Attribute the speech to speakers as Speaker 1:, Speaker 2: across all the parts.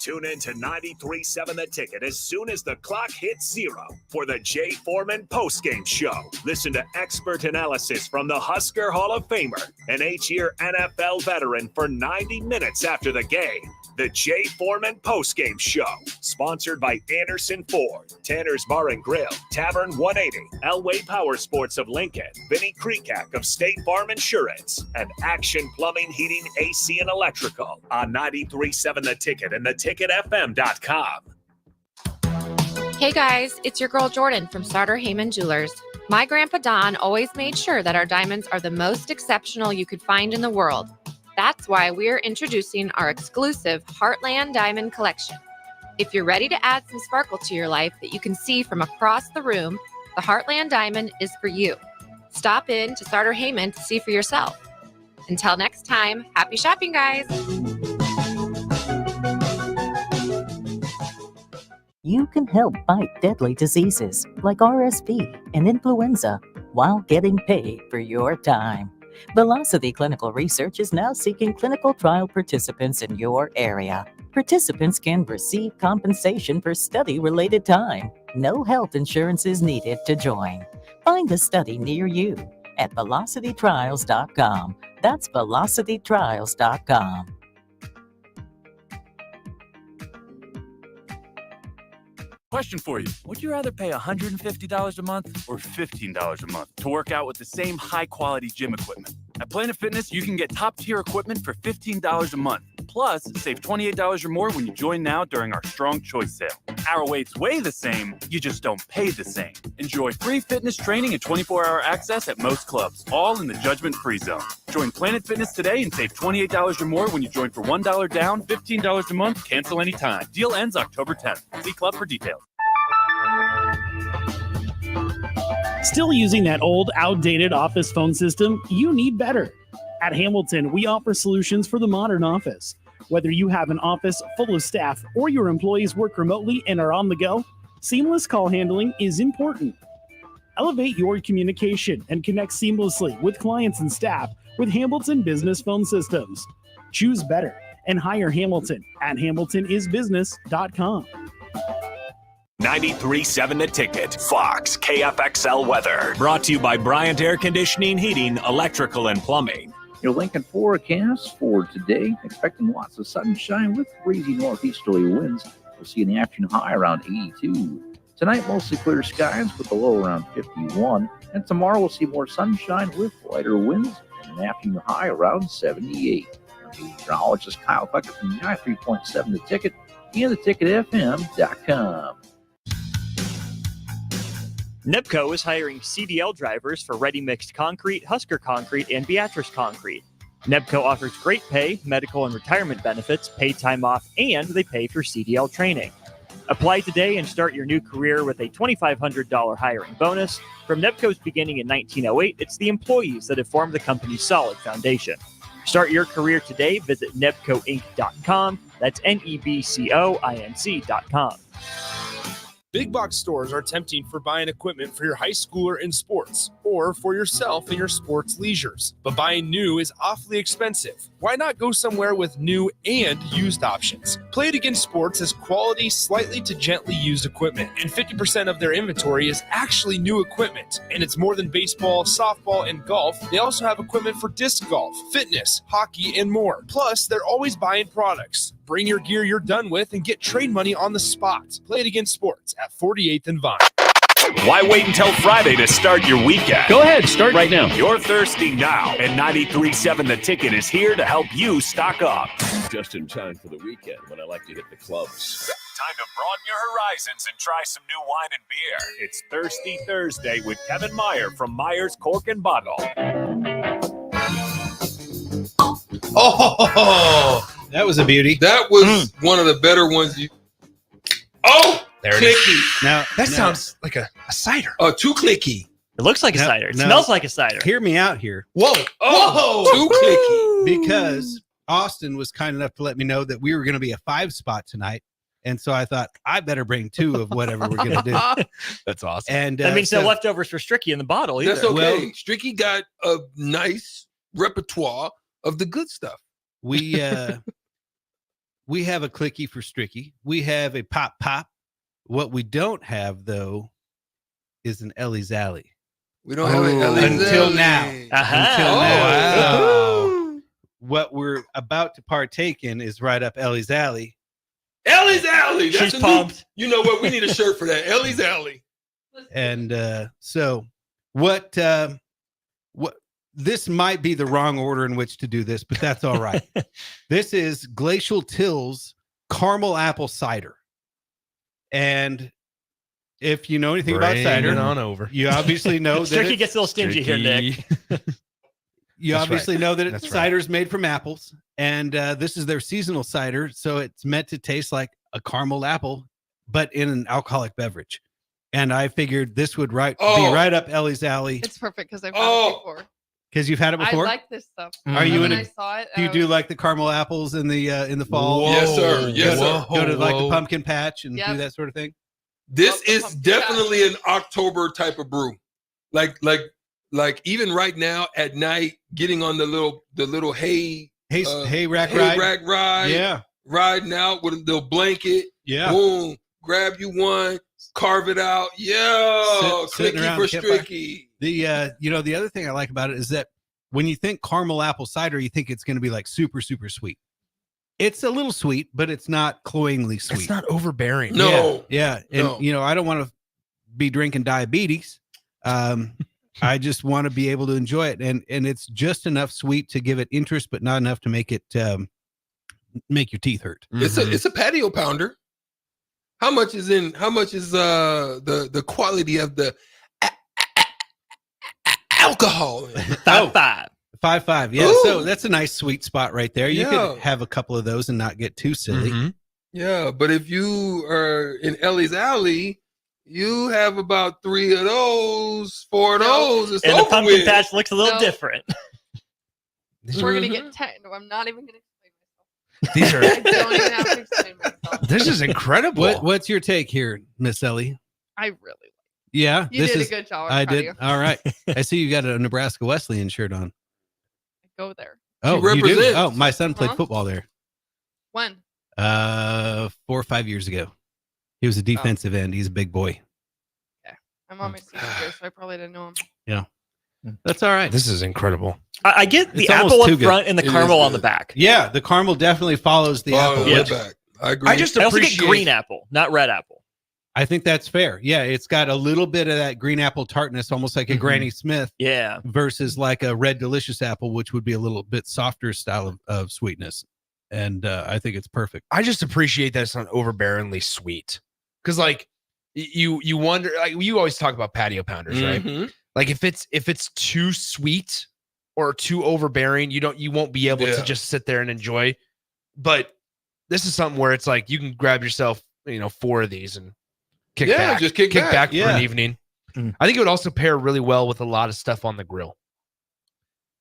Speaker 1: Tune in to 93.7 The Ticket as soon as the clock hits 0 for the Jay Foreman postgame show. Listen to expert analysis from the Husker Hall of Famer, an 8-year NFL veteran, for 90 minutes after the game. The Jay Foreman postgame show, sponsored by Anderson Ford, Tanner's Bar and Grill, Tavern 180, Elway Power Sports of Lincoln, Vinnie Krekak of State Farm Insurance, and Action Plumbing, Heating, AC, and Electrical on 93.7 The Ticket and theticketfm.com.
Speaker 2: Hey guys, it's your girl Jordan from Starter Heyman Jewelers. My grandpa Don always made sure that our diamonds are the most exceptional you could find in the world. That's why we're introducing our exclusive Heartland Diamond Collection. If you're ready to add some sparkle to your life that you can see from across the room, the Heartland Diamond is for you. Stop in to Starter Heyman to see for yourself. Until next time, happy shopping, guys.
Speaker 3: You can help fight deadly diseases like RSV and influenza while getting paid for your time. Velocity Clinical Research is now seeking clinical trial participants in your area. Participants can receive compensation for study-related time. No health insurance is needed to join. Find a study near you at velocitytrials.com. That's velocitytrials.com.
Speaker 4: Question for you. Would you rather pay $150 a month or $15 a month to work out with the same high-quality gym equipment? At Planet Fitness, you can get top-tier equipment for $15 a month. Plus, save $28 or more when you join now during our Strong Choice sale. Our weights weigh the same, you just don't pay the same. Enjoy free fitness training and 24-hour access at most clubs, all in the judgment-free zone. Join Planet Fitness today and save $28 or more when you join for $1 down, $15 a month, cancel anytime. Deal ends October 10th. See club for details.
Speaker 5: Still using that old, outdated office phone system? You need better. At Hamilton, we offer solutions for the modern office. Whether you have an office full of staff or your employees work remotely and are on the go, seamless call handling is important. Elevate your communication and connect seamlessly with clients and staff with Hamilton Business Phone Systems. Choose better and hire Hamilton at hamiltonisbusiness.com.
Speaker 1: 93.7 The Ticket, Fox, KFXL weather. Brought to you by Bryant Air Conditioning, Heating, Electrical, and Plumbing.
Speaker 6: Your Lincoln forecast for today, expecting lots of sunshine with breezy northeasterly winds. We'll see in the afternoon high around 82. Tonight, mostly clear skies with a low around 51. And tomorrow, we'll see more sunshine with lighter winds and an afternoon high around 78. Meteorologist is Kyle Becker from 93.7 The Ticket and theticketfm.com.
Speaker 7: NEBCO is hiring CDL drivers for Ready Mixed Concrete, Husker Concrete, and Beatrice Concrete. NEBCO offers great pay, medical and retirement benefits, paid time off, and they pay for CDL training. Apply today and start your new career with a $2,500 hiring bonus. From NEBCO's beginning in 1908, it's the employees that have formed the company's solid foundation. Start your career today. Visit nebcoinc.com. That's NEBCOINC.com.
Speaker 8: Big box stores are tempting for buying equipment for your high schooler in sports or for yourself in your sports leisures. But buying new is awfully expensive. Why not go somewhere with new and used options? Play It Again Sports has quality, slightly to gently used equipment, and 50% of their inventory is actually new equipment. And it's more than baseball, softball, and golf. They also have equipment for disc golf, fitness, hockey, and more. Plus, they're always buying products. Bring your gear you're done with and get trade money on the spot. Play It Again Sports at 48th and Vine.
Speaker 1: Why wait until Friday to start your weekend?
Speaker 5: Go ahead, start right now.
Speaker 1: You're thirsty now, and 93.7 The Ticket is here to help you stock up.
Speaker 9: Just in time for the weekend when I like to hit the clubs.
Speaker 1: Time to broaden your horizons and try some new wine and beer. It's Thirsty Thursday with Kevin Meyer from Meyer's Cork and Bottle.
Speaker 10: Oh, that was a beauty.
Speaker 11: That was one of the better ones.
Speaker 10: There it is. Now
Speaker 8: That sounds like a cider.
Speaker 11: Oh, too clicky.
Speaker 7: It looks like a cider. It smells like a cider.
Speaker 10: Hear me out here.
Speaker 11: Whoa. Too clicky.
Speaker 10: Because Austin was kind enough to let me know that we were going to be a 5 spot tonight. And so I thought I better bring 2 of whatever we're going to do.
Speaker 7: That's awesome.
Speaker 10: And
Speaker 7: that means no leftovers for Stricky in the bottle either.
Speaker 11: That's okay.
Speaker 10: Well,
Speaker 11: Stricky got a nice repertoire of the good stuff.
Speaker 10: We we have a clicky for Stricky. We have a pop pop. What we don't have, though, is an Ellie's Alley.
Speaker 11: We don't have an Ellie's
Speaker 10: Until
Speaker 11: Alley.
Speaker 10: now. Until now.
Speaker 11: Wow.
Speaker 10: So what we're about to partake in is right up Ellie's Alley.
Speaker 11: Ellie's Alley. That's
Speaker 7: She's
Speaker 11: a
Speaker 7: pumped.
Speaker 11: You know what? We need a shirt for that. Ellie's Alley.
Speaker 10: And so what this might be the wrong order in which to do this, but that's all right. This is Glacial Till's caramel apple cider. And if you know anything about cider,
Speaker 8: on over.
Speaker 10: you obviously know that
Speaker 7: Stricky gets a little stingy here, Nick.
Speaker 10: you
Speaker 8: That's
Speaker 10: obviously
Speaker 8: right.
Speaker 10: know that
Speaker 8: That's right.
Speaker 10: cider's made from apples, and this is their seasonal cider, so it's meant to taste like a caramel apple, but in an alcoholic beverage. And I figured this would be right up Ellie's alley
Speaker 12: It's perfect because I've had it before.
Speaker 10: because you've had it before.
Speaker 12: I like this stuff.
Speaker 10: Are you
Speaker 12: when
Speaker 10: in
Speaker 12: I
Speaker 10: a,
Speaker 12: saw it,
Speaker 10: do you do like the caramel apples in the fall?
Speaker 11: Whoa. Yes, sir. Yes, sir.
Speaker 10: Go to like the
Speaker 11: Whoa.
Speaker 10: pumpkin patch and do
Speaker 12: Yep.
Speaker 10: that sort of thing.
Speaker 11: This is definitely an October type of brew. Like even right now at night, getting on the little hay
Speaker 10: rack
Speaker 11: ride.
Speaker 10: Yeah.
Speaker 11: Riding out with a little blanket.
Speaker 10: Yeah.
Speaker 11: Boom. Grab you one, carve it out. Yeah.
Speaker 10: Sitting
Speaker 11: Clicky
Speaker 10: around
Speaker 11: for
Speaker 10: the campfire.
Speaker 11: Stricky.
Speaker 10: The other thing I like about it is that when you think caramel apple cider, you think it's going to be like super, super sweet. It's a little sweet, but it's not cloyingly sweet.
Speaker 8: It's not overbearing.
Speaker 11: No.
Speaker 10: Yeah. And,
Speaker 11: No.
Speaker 10: I don't want to be drinking diabetes. I just want to be able to enjoy it. And it's just enough sweet to give it interest, but not enough to make it make your teeth hurt.
Speaker 11: It's a patio pounder. How much is the quality of the alcohol?
Speaker 7: 5.5.
Speaker 10: 5.5. Yeah.
Speaker 11: Ooh.
Speaker 10: So that's a nice sweet spot right there. You
Speaker 11: Yeah.
Speaker 10: could have a couple of those and not get too silly.
Speaker 11: Yeah, but if you are in Ellie's Alley, you have about 3 of those, 4 of those. It's
Speaker 7: And the
Speaker 11: over
Speaker 7: pumpkin
Speaker 11: with.
Speaker 7: patch looks a little
Speaker 12: No.
Speaker 7: different.
Speaker 12: We're gonna get 10. I'm not even gonna explain
Speaker 8: These are.
Speaker 12: myself. I don't even have to explain myself.
Speaker 8: This is incredible.
Speaker 10: What's your take here, Miss Ellie?
Speaker 12: I really.
Speaker 10: Yeah.
Speaker 12: You did a good job. I'm
Speaker 10: I
Speaker 12: proud of
Speaker 10: did.
Speaker 12: you.
Speaker 10: All right. I see you got a Nebraska Wesleyan shirt on.
Speaker 12: Go there.
Speaker 10: Oh, you do?
Speaker 11: represents.
Speaker 10: Oh, my son played
Speaker 12: Huh?
Speaker 10: football there.
Speaker 12: When?
Speaker 10: 4 or 5 years ago. He was a defensive end. He's a big boy.
Speaker 12: I'm on my senior year, so I probably didn't know him.
Speaker 10: Yeah. That's all right.
Speaker 8: This is incredible.
Speaker 7: I get the
Speaker 10: It's almost
Speaker 7: apple
Speaker 10: too
Speaker 7: up
Speaker 10: good.
Speaker 7: front and the
Speaker 11: It is
Speaker 7: caramel on
Speaker 11: good.
Speaker 7: the back.
Speaker 10: Yeah, the caramel definitely follows the apple.
Speaker 11: way
Speaker 7: Yeah.
Speaker 11: back. I agree.
Speaker 8: I just
Speaker 7: I also get
Speaker 8: appreciate
Speaker 7: green apple, not red apple.
Speaker 10: I think that's fair. Yeah, it's got a little bit of that green apple tartness, almost like a Granny Smith,
Speaker 7: Yeah.
Speaker 10: versus like a red delicious apple, which would be a little bit softer style of sweetness. And I think it's perfect.
Speaker 8: I just appreciate that it's not overbearingly sweet. Because like you wonder, like you always talk about patio pounders, right?
Speaker 11: Mhm.
Speaker 8: Like if it's too sweet or too overbearing, you won't be able
Speaker 11: Yeah.
Speaker 8: to just sit there and enjoy. But this is something where it's like you can grab yourself, 4 of these and kick
Speaker 11: Yeah,
Speaker 8: back.
Speaker 11: just kick back.
Speaker 8: for
Speaker 10: Yeah.
Speaker 8: an evening.
Speaker 7: Mm.
Speaker 8: I think it would also pair really well with a lot of stuff on the grill.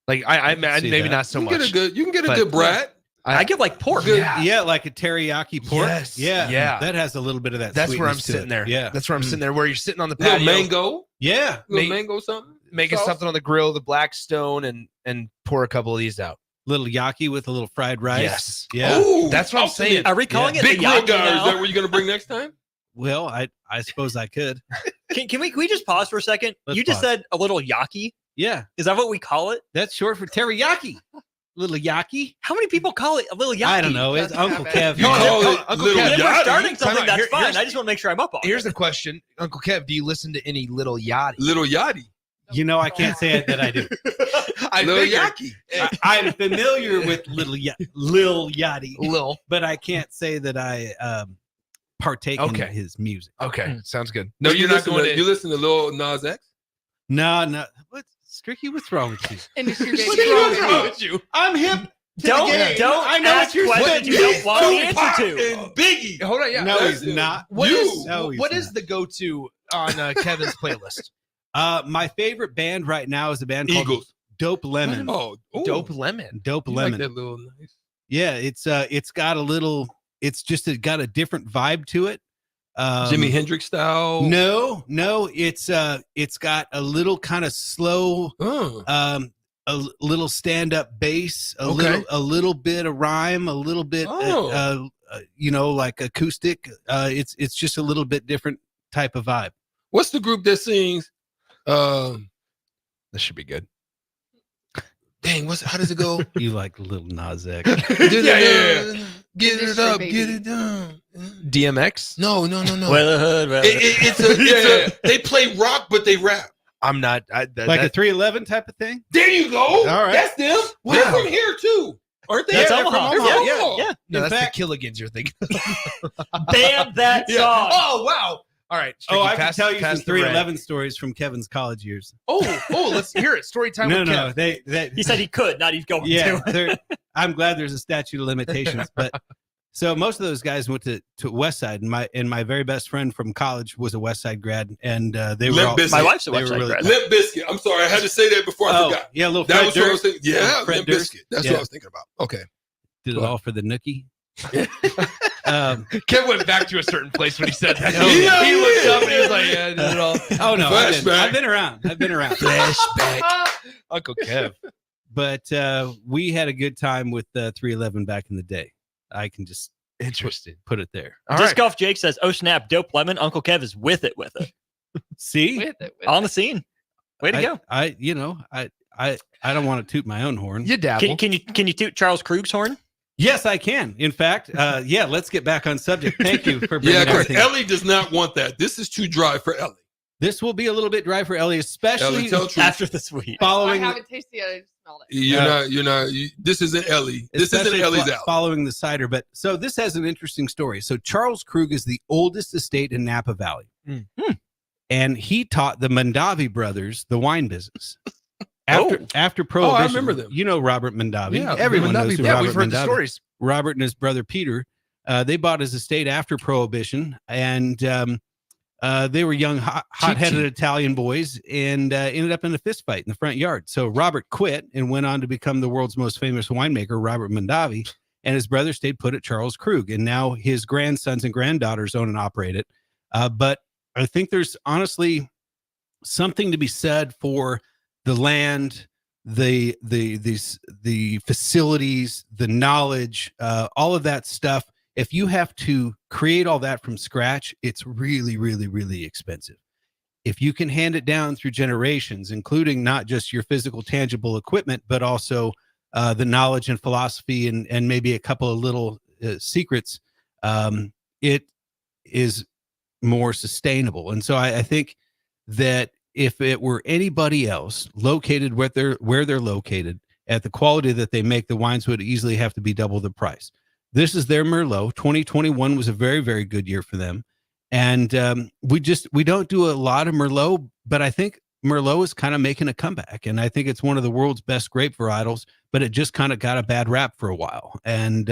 Speaker 8: Like I
Speaker 10: can see
Speaker 8: maybe
Speaker 10: that.
Speaker 8: not so
Speaker 11: You can
Speaker 8: much.
Speaker 11: get a
Speaker 8: but-
Speaker 11: good brat.
Speaker 7: I get like pork.
Speaker 11: Good.
Speaker 10: Yeah, like a teriyaki pork.
Speaker 8: Yes,
Speaker 10: Yeah.
Speaker 8: yeah.
Speaker 10: That has a little bit of that.
Speaker 8: That's where I'm
Speaker 10: sweetness to
Speaker 8: sitting
Speaker 10: it.
Speaker 8: there.
Speaker 10: Yeah.
Speaker 8: That's where I'm sitting there. Where you're sitting on the
Speaker 11: Little
Speaker 8: patio,
Speaker 11: mango.
Speaker 10: Yeah.
Speaker 11: Little
Speaker 8: Ma-
Speaker 11: mango something.
Speaker 8: making
Speaker 11: Sauce.
Speaker 8: something on the grill, the Blackstone, and pour a couple of these out.
Speaker 10: Little yaki with a little fried rice.
Speaker 8: Yes.
Speaker 10: Yeah.
Speaker 11: Ooh,
Speaker 8: That's what I'm
Speaker 11: ultimate.
Speaker 8: saying.
Speaker 7: Are we calling it
Speaker 11: Big
Speaker 7: the
Speaker 11: grill
Speaker 7: yaki
Speaker 11: guy. Is
Speaker 7: now?
Speaker 11: that what you're gonna bring next time?
Speaker 10: Well, I suppose I could.
Speaker 7: Can we just pause for a second?
Speaker 10: Let's
Speaker 7: You just
Speaker 10: pause.
Speaker 7: said a little yaki.
Speaker 10: Yeah.
Speaker 7: Is that what we call it?
Speaker 10: That's short for teriyaki. Little yaki.
Speaker 7: How many people call it a little yaki?
Speaker 10: I don't know. It's
Speaker 12: Doesn't
Speaker 10: Uncle
Speaker 12: have
Speaker 10: Kev.
Speaker 11: You call it
Speaker 8: Uncle
Speaker 11: little
Speaker 8: Kev,
Speaker 7: If we're
Speaker 11: yachty.
Speaker 7: starting something,
Speaker 8: Time out.
Speaker 7: that's fine.
Speaker 8: Here's-
Speaker 7: I just want to make sure I'm up on
Speaker 8: Here's
Speaker 7: it.
Speaker 8: the question, Uncle Kev. Do you listen to any Little Yachty?
Speaker 11: Little yachty.
Speaker 10: You know, I can't say it that I do.
Speaker 8: I
Speaker 11: Little
Speaker 8: figured.
Speaker 11: yaki.
Speaker 10: I'm familiar with Lil Yachty,
Speaker 8: Lil.
Speaker 10: but I can't say that I partake
Speaker 8: Okay.
Speaker 10: in his music.
Speaker 8: Okay, sounds good.
Speaker 11: No, you
Speaker 8: you're not
Speaker 11: listen
Speaker 8: going
Speaker 11: to you listen to Lil Nas X.
Speaker 10: No. What's Stricky? What's wrong with you?
Speaker 12: Industry big.
Speaker 11: What's wrong with you?
Speaker 10: I'm hip.
Speaker 7: Don't
Speaker 10: I know
Speaker 7: ask
Speaker 10: what you're
Speaker 7: questions
Speaker 10: saying.
Speaker 7: you don't want the
Speaker 11: Tupac
Speaker 7: answer to.
Speaker 11: and Biggie.
Speaker 8: Hold on, yeah.
Speaker 10: No,
Speaker 11: that's
Speaker 10: he's
Speaker 11: it.
Speaker 10: not.
Speaker 8: What
Speaker 11: You.
Speaker 8: is
Speaker 10: No, he's
Speaker 8: what is
Speaker 10: not.
Speaker 8: the go-to on Kevin's playlist?
Speaker 10: My favorite band right now is a band called
Speaker 11: Eagles.
Speaker 10: Dope Lemon.
Speaker 11: Oh, ooh.
Speaker 8: Dope Lemon.
Speaker 10: Dope
Speaker 11: You like
Speaker 10: Lemon.
Speaker 11: that little nice.
Speaker 10: Yeah, it's got a little. It's just got a different vibe to it.
Speaker 11: Jimi Hendrix style.
Speaker 10: No, it's got a little kind of slow,
Speaker 11: Oh.
Speaker 10: a little stand up bass,
Speaker 8: Okay.
Speaker 10: a little bit of rhyme, a little bit,
Speaker 11: Oh.
Speaker 10: like acoustic. It's just a little bit different type of vibe.
Speaker 11: What's the group that sings?
Speaker 13: This should be good.
Speaker 11: Dang, how does it go?
Speaker 10: You like Lil Nas X.
Speaker 11: Yeah. Get it up, get it done.
Speaker 13: DMX?
Speaker 11: No.
Speaker 7: Well,
Speaker 11: They play rock, but they rap.
Speaker 13: I'm not.
Speaker 10: Like a 311 type of thing?
Speaker 11: There you go.
Speaker 10: All right.
Speaker 11: That's them.
Speaker 13: Wow.
Speaker 11: They're from here too, aren't they?
Speaker 7: That's
Speaker 11: They're
Speaker 7: Omaha.
Speaker 11: from Omaha.
Speaker 7: Yeah.
Speaker 13: No,
Speaker 10: In
Speaker 13: that's
Speaker 10: fact-
Speaker 13: the Killigans you're thinking.
Speaker 7: Ban that song.
Speaker 11: Oh wow.
Speaker 13: All right.
Speaker 10: I can
Speaker 13: pass-
Speaker 10: tell you some
Speaker 13: pass the
Speaker 10: 311 stories from Kevin's college years.
Speaker 13: red. Let's hear it. Story time with Kev.
Speaker 10: They
Speaker 7: He said he could, not he's going to.
Speaker 10: I'm glad there's a statute of limitations. But so most of those guys went to West Side, and my very best friend from college was a West Side grad, and they were
Speaker 11: Limp
Speaker 10: all.
Speaker 11: Bizkit.
Speaker 7: My wife's a
Speaker 10: They
Speaker 7: West
Speaker 10: were
Speaker 7: Side
Speaker 10: really-
Speaker 7: grad.
Speaker 11: Limp Bizkit. I'm sorry, I had to say that before I forgot.
Speaker 10: Yeah, little
Speaker 11: That
Speaker 10: Fred
Speaker 11: was what I was
Speaker 10: Durst.
Speaker 11: thinking. Yeah,
Speaker 10: Fred
Speaker 11: Limp
Speaker 10: Durst.
Speaker 11: Bizkit. That's
Speaker 10: Yeah.
Speaker 11: what I was thinking about. Okay.
Speaker 10: Did it all for the nookie.
Speaker 13: Kev went back to a certain place when he said that.
Speaker 11: Yeah,
Speaker 13: he looked up and he was like, "Yeah, I did it all."
Speaker 10: Oh no,
Speaker 11: Flashback.
Speaker 10: I've been around.
Speaker 11: Flashback.
Speaker 13: Uncle Kev.
Speaker 10: But we had a good time with 311 back in the day. I can just
Speaker 13: Interesting.
Speaker 10: put it there.
Speaker 13: All
Speaker 7: Disc
Speaker 13: right.
Speaker 7: Golf Jake says, "Oh snap, dope lemon." Uncle Kev is with it.
Speaker 10: See,
Speaker 12: With it.
Speaker 7: On the scene. Way to go.
Speaker 10: I don't want to toot my own horn.
Speaker 13: You dabble.
Speaker 7: Can you toot Charles Krug's horn?
Speaker 10: Yes, I can. In fact, let's get back on subject. Thank you for bringing
Speaker 11: Yeah, because
Speaker 10: everything.
Speaker 11: Ellie does not want that. This is too dry for Ellie.
Speaker 10: This will be a little bit dry for Ellie, especially
Speaker 11: Ellie, tell the truth.
Speaker 7: After this week.
Speaker 12: I
Speaker 10: following
Speaker 12: haven't tasted it. I just smelled it.
Speaker 11: You're not. This isn't Ellie. This isn't
Speaker 10: especially
Speaker 11: Ellie's out.
Speaker 10: following the cider. But so this has an interesting story. So Charles Krug is the oldest estate in Napa Valley, and he taught the Mondavi brothers the wine business. After Prohibition,
Speaker 11: I remember them.
Speaker 10: You know Robert Mondavi.
Speaker 11: Yeah,
Speaker 10: Everyone knows who
Speaker 13: Yeah,
Speaker 10: Robert
Speaker 13: we've heard
Speaker 10: Mondavi.
Speaker 13: the stories.
Speaker 10: Robert and his brother Peter, they bought his estate after Prohibition, and they were young, hot-headed Italian boys, and ended up in a fist fight in the front yard. So Robert quit and went on to become the world's most famous winemaker, Robert Mondavi, and his brother stayed put at Charles Krug, and now his grandsons and granddaughters own and operate it. But I think there's honestly something to be said for the land, the facilities, the knowledge, all of that stuff. If you have to create all that from scratch, it's really, really, really expensive. If you can hand it down through generations, including not just your physical, tangible equipment, but also the knowledge and philosophy and maybe a couple of little secrets, it is more sustainable. And so I think that if it were anybody else located where they're located at the quality that they make, the wines would easily have to be double the price. This is their Merlot. 2021 was a very, very good year for them. And we don't do a lot of Merlot, but I think Merlot is kind of making a comeback. And I think it's one of the world's best grape varietals, but it just kind of got a bad rap for a while. And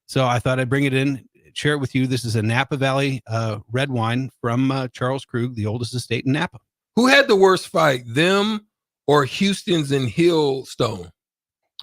Speaker 10: so I thought I'd bring it in, share it with you. This is a Napa Valley red wine from Charles Krug, the oldest estate in Napa.
Speaker 11: Who had the worst fight, them or Houston's and Hillstone?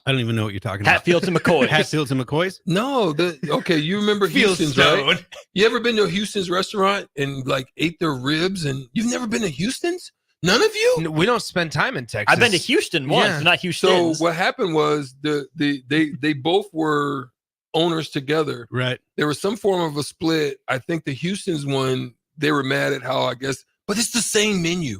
Speaker 10: I don't even know what you're talking about.
Speaker 7: Hatfields and McCoy.
Speaker 10: Hatfields and McCoys?
Speaker 11: No, okay, you remember Houston's, right? You ever been to a Houston's restaurant and like ate their ribs? And you've never been to Houston's? None of you?
Speaker 13: No, we don't spend time in Texas.
Speaker 7: I've been to Houston once,
Speaker 13: Yeah.
Speaker 7: but not Houston.
Speaker 11: So what happened was they both were owners together.
Speaker 10: Right.
Speaker 11: There was some form of a split. I think the Houston's one, they were mad at how, I guess, but it's the same menu.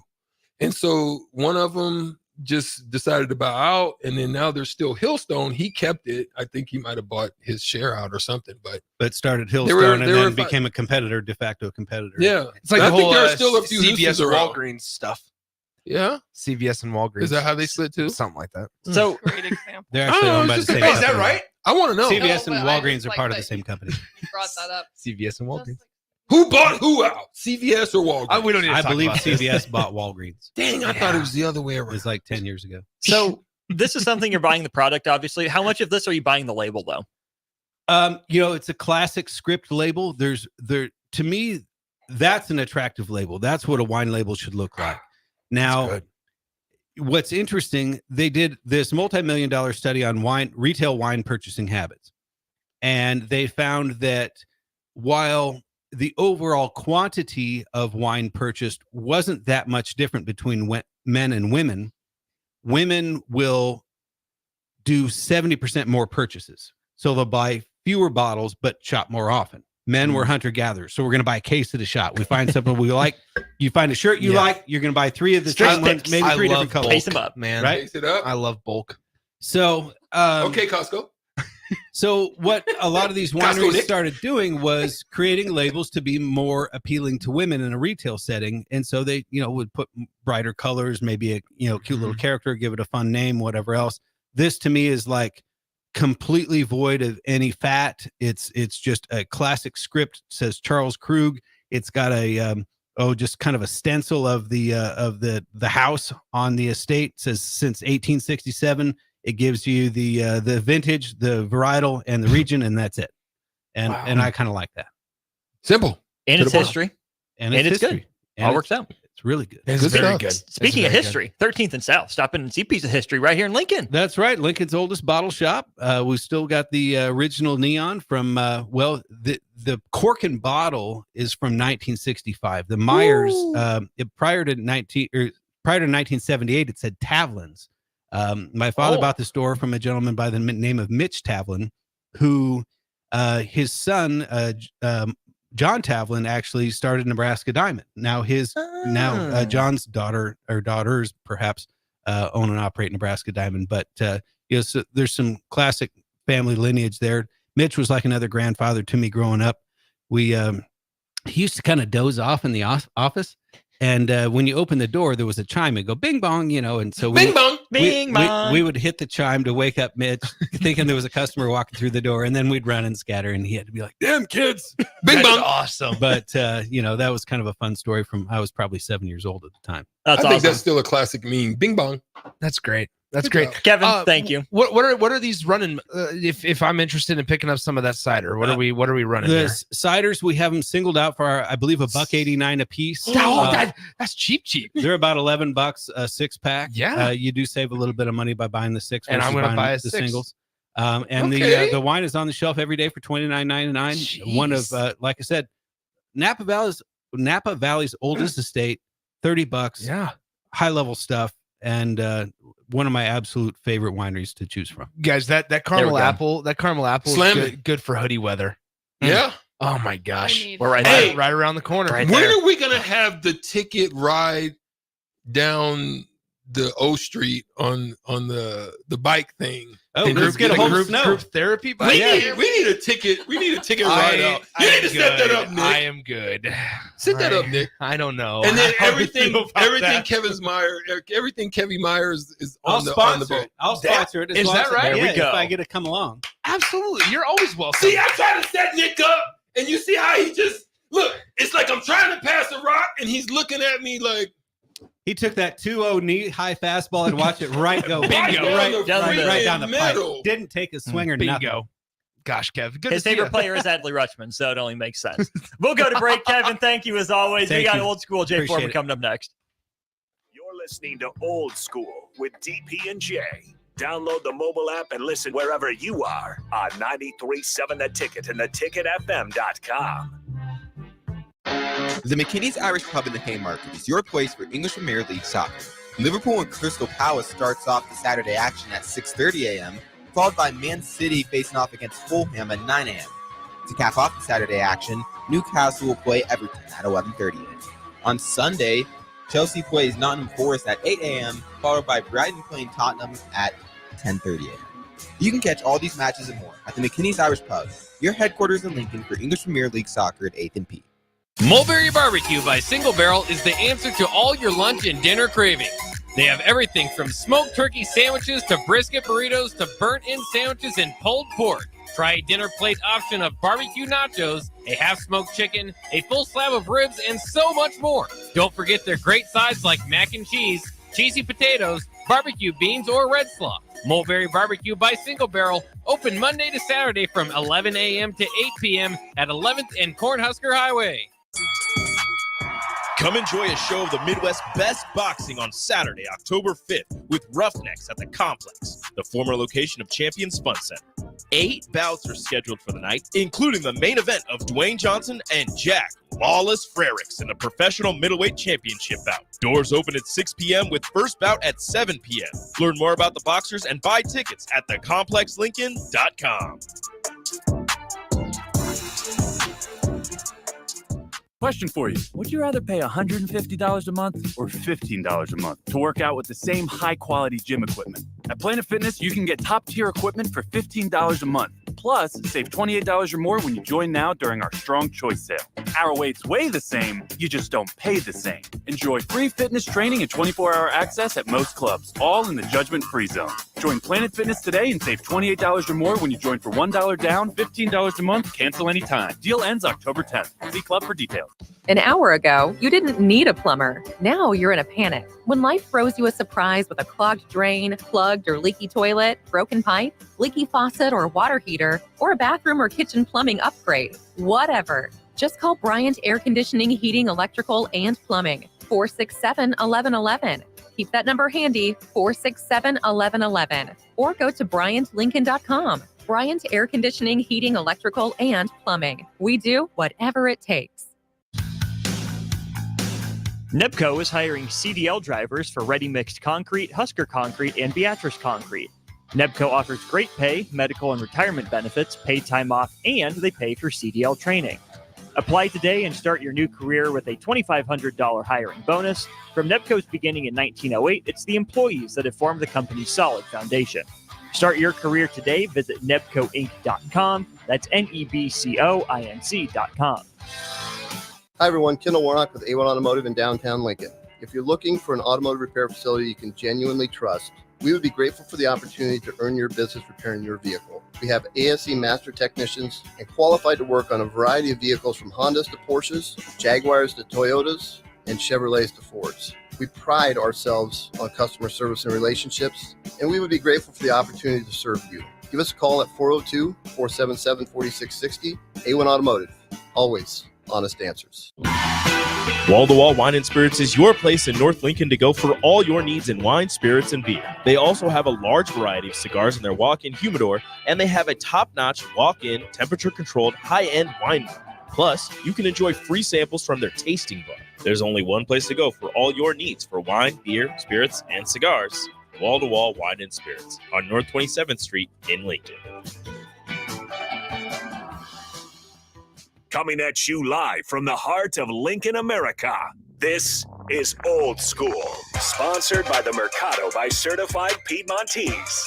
Speaker 11: And so one of them just decided to bow out, and then now there's still Hillstone. He kept it. I think he might have bought his share out or something, but
Speaker 10: started Hillstone
Speaker 11: they were
Speaker 10: and then became a competitor, de facto competitor.
Speaker 11: yeah,
Speaker 13: It's like
Speaker 11: I
Speaker 13: the
Speaker 11: think
Speaker 13: whole
Speaker 11: there are still a few
Speaker 13: CVS
Speaker 11: Houstons
Speaker 13: and
Speaker 11: around.
Speaker 13: Walgreens stuff.
Speaker 11: Yeah,
Speaker 13: CVS and Walgreens.
Speaker 11: is that how they split too?
Speaker 13: Something like that.
Speaker 7: So
Speaker 12: Great example.
Speaker 10: They're actually
Speaker 11: Oh,
Speaker 10: owned by the
Speaker 11: it's just
Speaker 10: same
Speaker 11: a-
Speaker 10: company.
Speaker 11: is that right? I want to know
Speaker 10: CVS
Speaker 12: No,
Speaker 10: and
Speaker 12: but I
Speaker 10: Walgreens
Speaker 12: just
Speaker 10: are
Speaker 12: like
Speaker 10: part of
Speaker 12: that
Speaker 10: the same company.
Speaker 12: You brought that up.
Speaker 13: CVS and Walgreens.
Speaker 12: Just
Speaker 11: who bought who out, CVS or Walgreens.
Speaker 13: We don't need to
Speaker 10: I
Speaker 13: talk
Speaker 10: believe
Speaker 13: about this.
Speaker 10: CVS bought Walgreens.
Speaker 11: Dang, I thought it was the other way
Speaker 10: It
Speaker 11: around.
Speaker 10: was like 10 years ago.
Speaker 7: So this is something you're buying the product, obviously. How much of this are you buying the label, though?
Speaker 10: It's a classic script label. To me, that's an attractive label. That's what a wine label should look like. Now, what's interesting, they did this multi-million-dollar study on retail wine purchasing habits. And they found that while the overall quantity of wine purchased wasn't that much different between men and women, women will do 70% more purchases. So they'll buy fewer bottles, but shop more often. Men were hunter-gatherers, so we're going to buy a case of the shot. We find something we like. You find a shirt you like, you're going to buy 3 of the same ones, maybe 3 different colors.
Speaker 7: Pace them up,
Speaker 13: man.
Speaker 10: Right?
Speaker 11: Pace it up.
Speaker 13: I love bulk.
Speaker 10: So,
Speaker 11: Okay, Costco.
Speaker 10: So what a lot of these
Speaker 11: Costco,
Speaker 10: wineries
Speaker 11: Nick.
Speaker 10: started doing was creating labels to be more appealing to women in a retail setting. And so they, would put brighter colors, maybe a, cute little character, give it a fun name, whatever else. This to me is like completely void of any fat. It's just a classic script. It says Charles Krug. It's got a, just kind of a stencil of the house on the estate. It says since 1867. It gives you the vintage, the varietal, and the region, and that's it. And I kind of like that.
Speaker 11: Simple.
Speaker 7: And it's history.
Speaker 10: And
Speaker 7: it's
Speaker 10: history.
Speaker 7: good.
Speaker 10: And
Speaker 7: All works out.
Speaker 10: It's really good.
Speaker 11: It's
Speaker 13: Good
Speaker 11: very
Speaker 13: stuff.
Speaker 11: good.
Speaker 7: Speaking of history, 13th and South. Stop in and see a piece of history right here in Lincoln.
Speaker 10: That's right. Lincoln's oldest bottle shop. We've still got the original neon from, the cork and bottle is from 1965. The Myers, prior to 1978, it said Tavlin's. My father bought the store from a gentleman by the name of Mitch Tavlin, who his son, John Tavlin, actually started Nebraska Diamond. Now John's daughter or daughters perhaps own and operate Nebraska Diamond. But so there's some classic family lineage there. Mitch was like another grandfather to me growing up. He used to kind of doze off in the office. And when you open the door, there was a chime. It'd go bing bong, and so
Speaker 11: Bing bong.
Speaker 7: Bing bong.
Speaker 10: We would hit the chime to wake up Mitch, thinking there was a customer walking through the door, and then we'd run and scatter, and he had to be like, "Damn kids,
Speaker 11: Bing bong.
Speaker 13: Awesome.
Speaker 10: But that was kind of a fun story from I was probably 7 years old at the time.
Speaker 7: That's
Speaker 11: I think
Speaker 7: awesome.
Speaker 11: that's still a classic meme. Bing bong.
Speaker 13: That's great. That's
Speaker 11: Good
Speaker 13: great.
Speaker 11: job.
Speaker 7: Kevin, thank you.
Speaker 13: What are these running? If I'm interested in picking up some of that cider, what are we running
Speaker 10: The
Speaker 13: there?
Speaker 10: ciders, we have them singled out for I believe $1.89 a piece.
Speaker 13: That's cheap.
Speaker 10: They're about $11 a 6-pack.
Speaker 13: Yeah.
Speaker 10: You do save a little bit of money by buying the 6.
Speaker 13: And I'm
Speaker 10: going to
Speaker 13: buy a
Speaker 10: the
Speaker 13: 6.
Speaker 10: singles. And
Speaker 11: Okay.
Speaker 10: the wine is on the shelf every day for $29.99. One of like I said, Napa Valley's oldest estate, $30.
Speaker 13: Yeah.
Speaker 10: High level stuff, and one of my absolute favorite wineries to choose from.
Speaker 13: Guys, that caramel apple,
Speaker 11: Slam
Speaker 13: is good for hoodie weather.
Speaker 11: Yeah.
Speaker 13: Oh my gosh.
Speaker 12: need-
Speaker 7: We're right
Speaker 11: Hey.
Speaker 7: there.
Speaker 13: Right around the corner.
Speaker 7: Right
Speaker 11: When
Speaker 7: there.
Speaker 11: are we gonna have the ticket ride down the O Street on the bike thing?
Speaker 10: Oh,
Speaker 11: And
Speaker 10: let's get a whole
Speaker 13: group
Speaker 10: snow.
Speaker 13: therapy.
Speaker 11: We need a ticket. We need a ticket ride out. You need to set that up, Nick.
Speaker 13: I am good.
Speaker 11: Set that up, Nick.
Speaker 13: I don't know.
Speaker 11: And then
Speaker 13: How do you
Speaker 11: everything
Speaker 13: feel about that?
Speaker 11: everything Kevin Myers is
Speaker 10: I'll
Speaker 11: on the
Speaker 10: sponsor
Speaker 11: boat.
Speaker 10: it. I'll sponsor it. as
Speaker 13: Is
Speaker 10: long
Speaker 13: that
Speaker 10: as-
Speaker 13: right?
Speaker 7: There we
Speaker 10: Yeah,
Speaker 7: go.
Speaker 10: If I get to come along.
Speaker 13: Absolutely. You're always welcome.
Speaker 11: See, I try to set Nick up, and you see how he just look. It's like I'm trying to pass a rock, and he's looking at me like
Speaker 10: He took that 2-0 knee high fastball and watched it right go.
Speaker 11: Right
Speaker 10: Bingo.
Speaker 11: down
Speaker 10: Right,
Speaker 11: the
Speaker 10: right down the
Speaker 11: middle.
Speaker 10: pipe. Didn't take a swing or nothing.
Speaker 13: Bingo. Gosh, Kev. Good
Speaker 7: His
Speaker 13: to see
Speaker 7: favorite
Speaker 13: ya.
Speaker 7: player is Adley Rutschman, so it only makes sense. We'll go to break, Kevin. Thank you as always.
Speaker 10: Thank
Speaker 7: we got
Speaker 10: you.
Speaker 7: old school Jay
Speaker 10: Appreciate
Speaker 7: Foreman
Speaker 10: it.
Speaker 7: coming up next.
Speaker 1: You're listening to Old School with DP and J. Download the mobile app and listen wherever you are on 93.7 The Ticket and theticketfm.com.
Speaker 14: The McKinney's Irish Pub in the Haymarket is your place for English Premier League soccer. Liverpool and Crystal Palace starts off the Saturday action at 6:30 a.m., followed by Man City facing off against Fulham at 9 a.m. To cap off the Saturday action, Newcastle will play Everton at 11:30 a.m. On Sunday, Chelsea plays Nottingham Forest at 8 a.m., followed by Brighton playing Tottenham at 10:30 a.m. You can catch all these matches and more at the McKinney's Irish Pub, your headquarters in Lincoln for English Premier League soccer at 8th and P.
Speaker 15: Mulberry Barbecue by Single Barrel is the answer to all your lunch and dinner cravings. They have everything from smoked turkey sandwiches to brisket burritos to burnt-in sandwiches and pulled pork. Try a dinner plate option of barbecue nachos, a half-smoked chicken, a full slab of ribs, and so much more. Don't forget their great sides like mac and cheese, cheesy potatoes, barbecue beans, or red slaw. Mulberry Barbecue by Single Barrel, open Monday to Saturday from 11 a.m. to 8 p.m. at 11th and Cornhusker Highway.
Speaker 16: Come enjoy a show of the Midwest Best Boxing on Saturday, October 5th with Roughnecks at the Complex, the former location of Champions Fun Center. 8 bouts are scheduled for the night, including the main event of Dwayne Johnson and Jack Lawless Frericks in the professional middleweight championship bout. Doors open at 6 p.m. with first bout at 7 p.m. Learn more about the boxers and buy tickets at thecomplexlincoln.com.
Speaker 4: Question for you. Would you rather pay $150 a month or $15 a month to work out with the same high-quality gym equipment? At Planet Fitness, you can get top-tier equipment for $15 a month. Plus, save $28 or more when you join now during our Strong Choice sale. Our weights weigh the same, you just don't pay the same. Enjoy free fitness training and 24-hour access at most clubs, all in the judgment-free zone. Join Planet Fitness today and save $28 or more when you join for $1 down, $15 a month, cancel anytime. Deal ends October 10th. See club for details.
Speaker 17: An hour ago, you didn't need a plumber. Now you're in a panic. When life throws you a surprise with a clogged drain, plugged or leaky toilet, broken pipe, leaky faucet or water heater, or a bathroom or kitchen plumbing upgrade, whatever. Just call Bryant Air Conditioning, Heating, Electrical, and Plumbing, 467-1111. Keep that number handy, 467-1111. Or go to BryantLincoln.com. Bryant Air Conditioning, Heating, Electrical, and Plumbing. We do whatever it takes.
Speaker 7: Nebco is hiring CDL drivers for ready mixed concrete, Husker concrete, and Beatrice concrete. Nebco offers great pay, medical and retirement benefits, paid time off, and they pay for CDL training. Apply today and start your new career with a $2,500 hiring bonus. From Nebco's beginning in 1908, it's the employees that have formed the company's solid foundation. Start your career today. Visit nebcoinc.com. That's NEBCOINC.com.
Speaker 18: Hi, everyone. Kendall Warnock with A1 Automotive in downtown Lincoln. If you're looking for an automotive repair facility you can genuinely trust, we would be grateful for the opportunity to earn your business repairing your vehicle. We have ASE master technicians and qualified to work on a variety of vehicles from Hondas to Porsches, Jaguars to Toyotas, and Chevrolets to Fords. We pride ourselves on customer service and relationships, and we would be grateful for the opportunity to serve you. Give us a call at 402-477-4660. A1 Automotive. Always honest answers.
Speaker 16: Wall to Wall Wine and Spirits is your place in North Lincoln to go for all your needs in wine, spirits, and beer. They also have a large variety of cigars in their walk-in humidor, and they have a top-notch walk-in, temperature-controlled, high-end wine bar. Plus, you can enjoy free samples from their tasting bar. There's only one place to go for all your needs for wine, beer, spirits, and cigars. Wall to Wall Wine and Spirits on North 27th Street in Lincoln.
Speaker 1: Coming at you live from the heart of Lincoln, America. This is Old School, sponsored by the Mercado by Certified Piedmontese.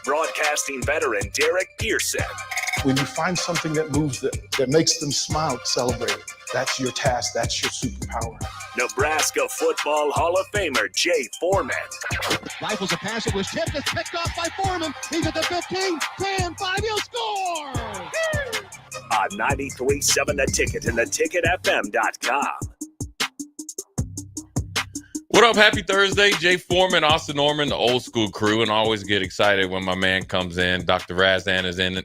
Speaker 1: Broadcasting veteran Derek Pearson.
Speaker 19: When you find something that moves them, that makes them smile, celebrate it. That's your task. That's your superpower.
Speaker 1: Nebraska Football Hall of Famer Jay Foreman.
Speaker 20: Rifles a pass. It was tipped. It's picked off by Foreman. He's at the 15, 10, 5. He'll score!
Speaker 1: On 93.7 The Ticket and theticketfm.com.
Speaker 21: What up? Happy Thursday. Jay Foreman, Austin Norman, the Old School crew, and I always get excited when my man comes in. Dr. Razan is in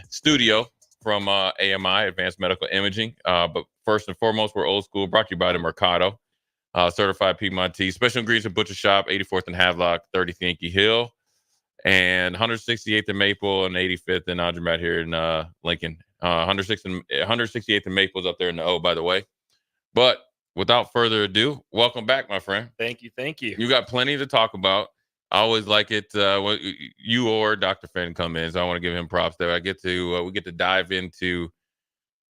Speaker 21: studio from AMI, Advanced Medical Imaging. But first and foremost, we're Old School, brought to you by the Mercado, Certified Piedmontese, Special Ingredients and Butcher Shop, 84th and Havelock, 30th Yankee Hill, and 168th and Maple and 85th and Andromat here in Lincoln. 168th and Maple's up there in the O, by the way. But without further ado, welcome back, my friend.
Speaker 7: Thank you.
Speaker 21: You got plenty to talk about. I always like it when you or Dr. Fenn come in, so I want to give him props there. We get to dive into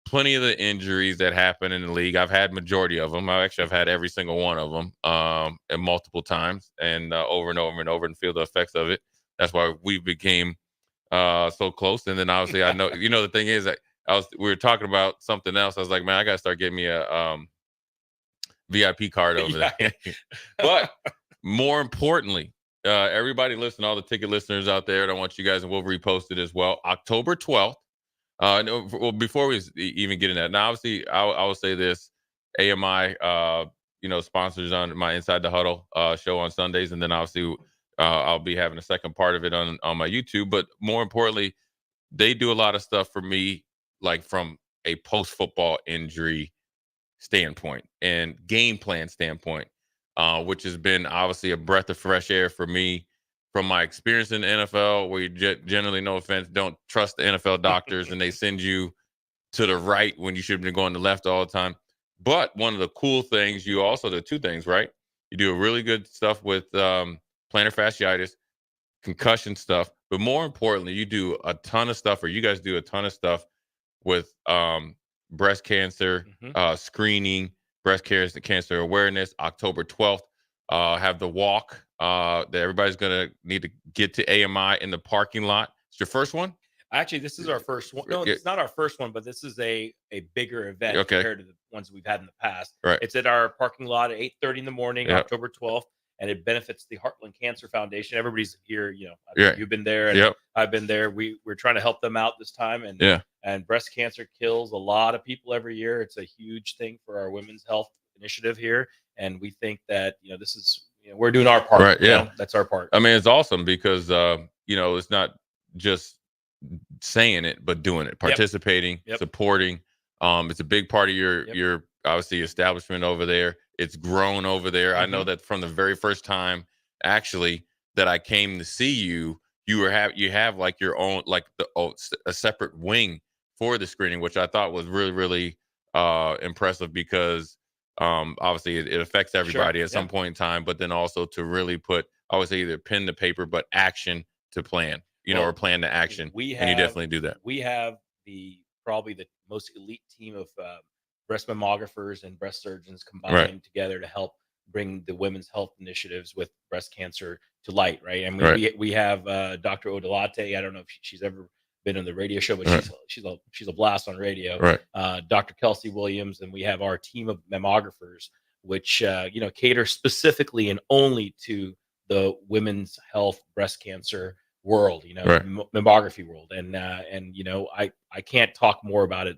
Speaker 21: plenty of the injuries that happen in the league. I've had majority of them. I've had every single one of them and multiple times and over and over and over and feel the effects of it. That's why we became so close. And then obviously I know, the thing is that we were talking about something else. I was like, man, I got to start getting me a VIP card over there. But more importantly, everybody listen, all the ticket listeners out there, and I want you guys, and we'll repost it as well. October 12th. Well, before we even get in that, now obviously I will say this: AMI, sponsors on my Inside the Huddle show on Sundays, and then obviously I'll be having a second part of it on my YouTube. But more importantly, they do a lot of stuff for me, like from a post-football injury standpoint and game plan standpoint, which has been obviously a breath of fresh air for me from my experience in the NFL, where you generally, no offense, don't trust the NFL doctors and they send you to the right when you should have been going to the left all the time. But one of the cool things, you also do two things, right? You do a really good stuff with plantar fasciitis, concussion stuff, but more importantly, you do a ton of stuff, or you guys do a ton of stuff with breast cancer screening, breast cancer awareness, October 12th. Have the walk that everybody's going to need to get to AMI in the parking lot. It's your first one?
Speaker 2: Actually, this is our first one. No, it's not our first one, but this is a bigger event
Speaker 21: Okay.
Speaker 2: compared to the ones we've had in the past.
Speaker 21: Right.
Speaker 2: It's at our parking lot at 8:30 in the morning,
Speaker 21: Yep.
Speaker 2: October 12th, and it benefits the Heartland Cancer Foundation. Everybody's here,
Speaker 21: Yeah.
Speaker 2: you've been there, and
Speaker 21: Yep.
Speaker 2: I've been there. We're trying to help them out this time, and
Speaker 21: Yeah.
Speaker 2: and breast cancer kills a lot of people every year. It's a huge thing for our women's health initiative here, and we think that this is we're doing our part.
Speaker 21: Right. Yeah.
Speaker 2: That's our part.
Speaker 21: I mean, it's awesome because it's not just saying it, but doing it, participating, supporting. It's a big part of your obviously establishment over there. It's grown over there. I know that from the very first time actually that I came to see you, you have like your own, like a separate wing for the screening, which I thought was really, really impressive because obviously it affects everybody at some point in time, but then also to really put, I would say, either pen to paper, but action to plan, or plan to action. And you definitely do that.
Speaker 2: We have probably the most elite team of breast mammographers and breast surgeons combined together to help bring the women's health initiatives with breast cancer to light. Right. I mean, we have Dr. Odilate. I don't know if she's ever been on the radio show, but she's a blast on radio. Dr. Kelsey Williams, and we have our team of mammographers, which cater specifically and only to the women's health breast cancer world, mammography world, and I can't talk more about it.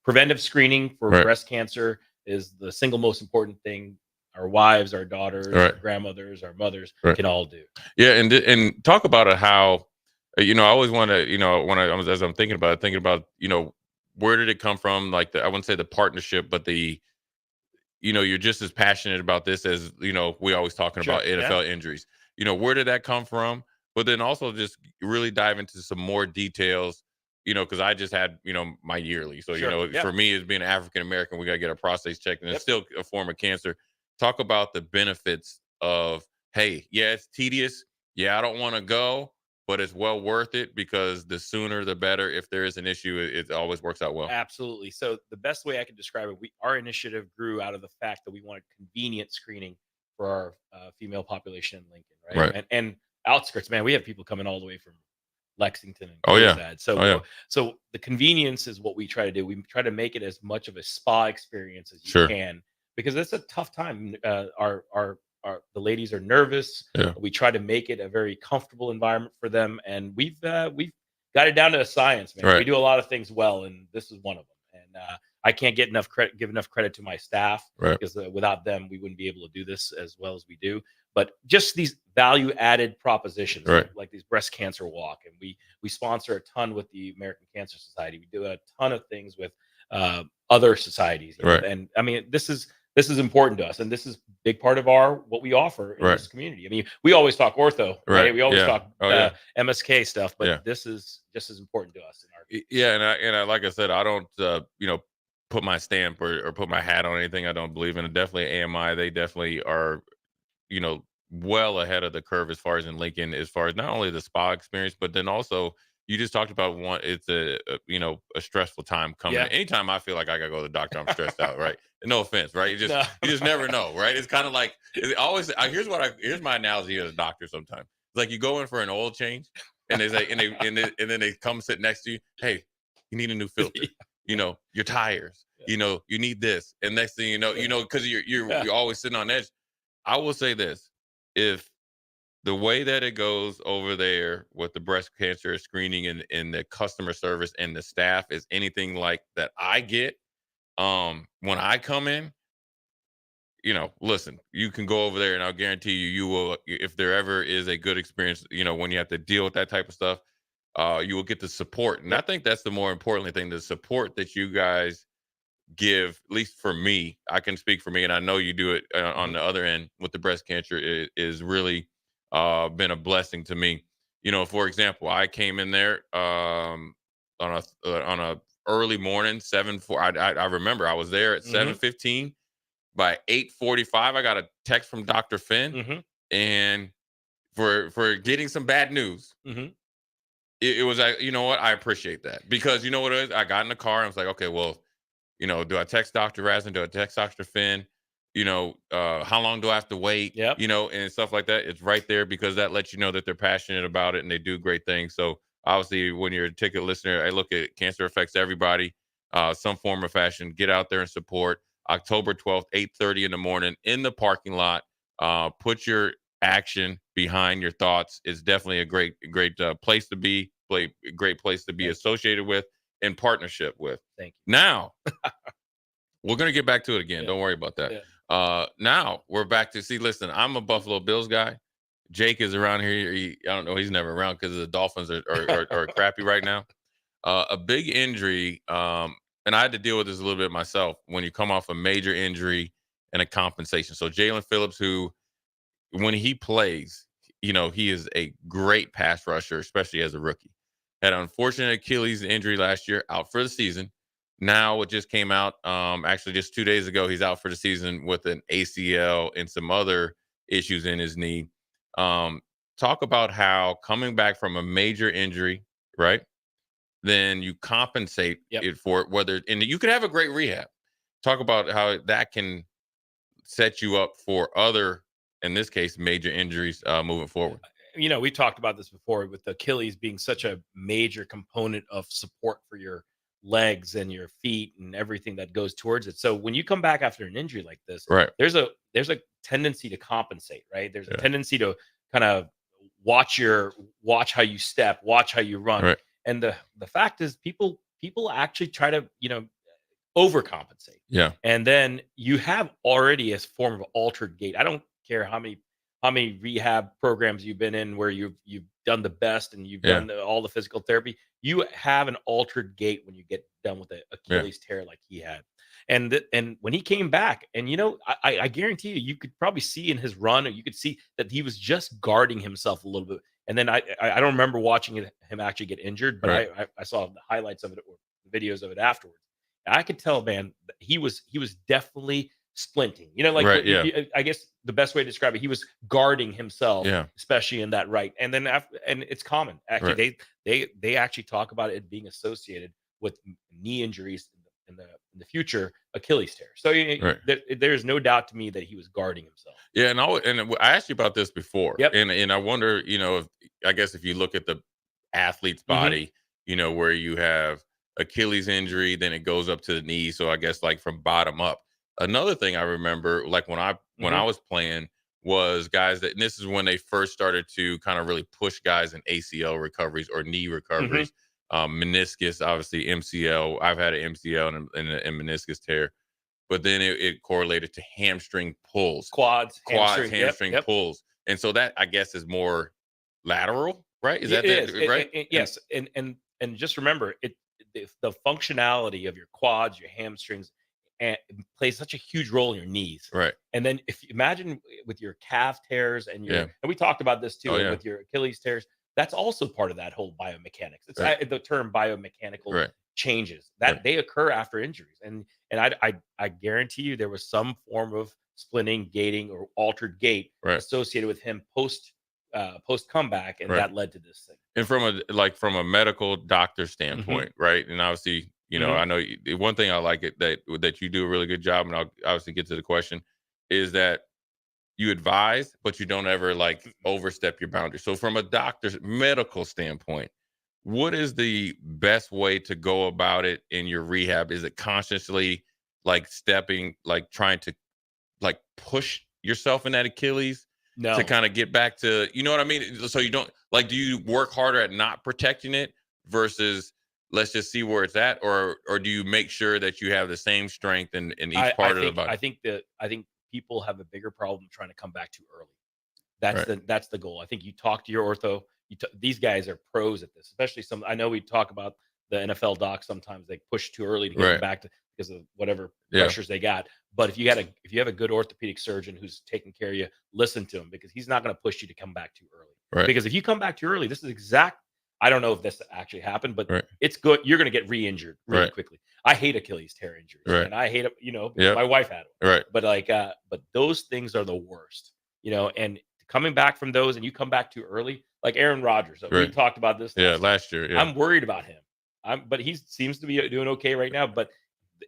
Speaker 2: Preventive screening for breast cancer is the single most important thing our wives, our daughters, our grandmothers, our mothers can all do.
Speaker 21: Yeah, and talk about how. I always want to, as I'm thinking about where did it come from? Like I wouldn't say the partnership, but you're just as passionate about this as, we always talking about NFL injuries. Where did that come from? But then also just really dive into some more details, because I just had, my yearly. So, for me as being African-American, we got to get our prostate checked, and it's still a form of cancer. Talk about the benefits of, hey, yeah, it's tedious. Yeah, I don't want to go, but it's well worth it because the sooner the better. If there is an issue, it always works out well.
Speaker 2: Absolutely. So the best way I can describe it, our initiative grew out of the fact that we wanted convenient screening for our female population in Lincoln, right? And outskirts, man, we have people coming all the way from Lexington and Crozad. So the convenience is what we try to do. We try to make it as much of a spa experience as you can, because it's a tough time. The ladies are nervous. We try to make it a very comfortable environment for them, and we've got it down to a science, man. We do a lot of things well, and this is one of them. And I can't give enough credit to my staff, because without them, we wouldn't be able to do this as well as we do. But just these value-added propositions, like these breast cancer walk, and we sponsor a ton with the American Cancer Society. We do a ton of things with other societies, and I mean, this is important to us, and this is a big part of what we offer in this community. I mean, we always talk ortho, right? We always talk MSK stuff, but this is just as important to us.
Speaker 21: And I like I said, I don't put my stamp or put my hat on anything I don't believe in. Definitely AMI, they definitely are well ahead of the curve as far as in Lincoln, as far as not only the spa experience, but then also you just talked about it's a stressful time coming. Anytime I feel like I gotta go to the doctor, I'm stressed out, right? No offense, right? You just never know, right? It's kind of like here's my analogy as a doctor. Sometimes it's like you go in for an oil change, and they say, and then they come sit next to you. Hey, you need a new filter. Your tires. You need this, and next thing you know, because you're always sitting on edge. I will say this: if the way that it goes over there with the breast cancer screening and the customer service and the staff is anything like that I get when I come in, listen, you can go over there and I'll guarantee you will, if there ever is a good experience, when you have to deal with that type of stuff, you will get the support. And I think that's the more important thing, the support that you guys give, at least for me. I can speak for me, and I know you do it on the other end with the breast cancer is really been a blessing to me. For example, I came in there on a early morning, 7:4. I remember I was there at 7:15. By 8:45, I got a text from Dr. Finn, and for getting some bad news. It was like, you know what? I appreciate that, because you know what it is? I got in the car and I was like, okay, well, Do I text Dr. Razzin? Do I text Dr. Finn? How long do I have to wait?
Speaker 2: Yep.
Speaker 21: And stuff like that. It's right there because that lets you know that they're passionate about it and they do great things. So obviously, when you're a ticket listener, I look at Cancer Affects Everybody, some form of fashion. Get out there and support. October 12th, 8:30 in the morning in the parking lot. Put your action behind your thoughts. It's definitely a great place to be. A great place to be associated with and partnership with.
Speaker 2: Thank you.
Speaker 21: Now, we're going to get back to it again. Yeah. Don't worry about that. Yeah. Now we're back to listen, I'm a Buffalo Bills guy. Jake is around here. I don't know. He's never around because the Dolphins are crappy right now. A big injury. And I had to deal with this a little bit myself when you come off a major injury and a compensation. So Jalen Phillips, who, when he plays, he is a great pass rusher, especially as a rookie. Had an unfortunate Achilles injury last year, out for the season. Now it just came out, actually just 2 days ago, he's out for the season with an ACL and some other issues in his knee. Talk about how coming back from a major injury, right? Then you compensate it for it, and you could have a great rehab. Talk about how that can set you up for other, in this case, major injuries moving forward.
Speaker 2: We talked about this before with the Achilles being such a major component of support for your legs and your feet and everything that goes towards it. So when you come back after an injury like this,
Speaker 21: right,
Speaker 2: there's a tendency to compensate, right? There's a tendency to kind of watch how you step, watch how you run.
Speaker 21: Right.
Speaker 2: And the fact is people actually try to, overcompensate.
Speaker 21: Yeah.
Speaker 2: And then you have already a form of altered gait. I don't care how many rehab programs you've been in where you've done the best and you've done all the physical therapy. You have an altered gait when you get done with the Achilles tear like he had. And when he came back, and I guarantee you could probably see in his run, or you could see that he was just guarding himself a little bit. And then I don't remember watching him actually get injured, but I saw the highlights of it or videos of it afterwards. And I could tell, man, he was definitely splinting. I guess the best way to describe it, he was guarding himself, especially in that right. And then and it's common. Actually, they actually talk about it being associated with knee injuries in the future, Achilles tear. So there's no doubt to me that he was guarding himself.
Speaker 21: Yeah, and I asked you about this before.
Speaker 2: Yep.
Speaker 21: And I wonder, if you look at the athlete's body, where you have Achilles injury, then it goes up to the knee. So I guess like from bottom up. Another thing I remember, like when I was playing, was guys and this is when they first started to kind of really push guys in ACL recoveries or knee recoveries. Meniscus, obviously MCL. I've had an MCL and meniscus tear, but then it correlated to hamstring pulls,
Speaker 2: quads,
Speaker 21: hamstring pulls, and so that I guess is more lateral, right? Is that right?
Speaker 2: Yes, and just remember the functionality of your quads, your hamstrings, and plays such a huge role in your knees,
Speaker 21: right?
Speaker 2: And then if you imagine with your calf tears and and we talked about this too with your Achilles tears. That's also part of that whole biomechanics. It's the term biomechanical changes that they occur after injuries, and I guarantee you there was some form of splinting, gating, or altered gait associated with him post comeback, and that led to this thing.
Speaker 21: And from a medical doctor standpoint, right? And obviously, I know one thing I like it that you do a really good job, and I'll obviously get to the question, is that you advise, but you don't ever overstep your boundaries. So from a doctor's medical standpoint, what is the best way to go about it in your rehab? Is it consciously trying to push yourself in that Achilles to kind of get back to, you know what I mean? So you don't do you work harder at not protecting it versus let's just see where it's at, or do you make sure that you have the same strength in each part of the body?
Speaker 2: I think people have a bigger problem trying to come back too early. That's the goal. I think you talk to your ortho. These guys are pros at this, especially I know we talk about the NFL docs. Sometimes they push too early to get them back because of whatever pressures they got. But if you have a good orthopedic surgeon who's taking care of you, listen to him, because he's not going to push you to come back too early.
Speaker 21: Right.
Speaker 2: Because if you come back too early, this is I don't know if this actually happened, but it's good. You're going to get re-injured really quickly. I hate Achilles tear injuries, and I hate it. My wife had them,
Speaker 21: right?
Speaker 2: But but those things are the worst, and coming back from those, and you come back too early, like Aaron Rodgers. We talked about this.
Speaker 21: Last year. Yeah.
Speaker 2: I'm worried about him. But he seems to be doing okay right now. But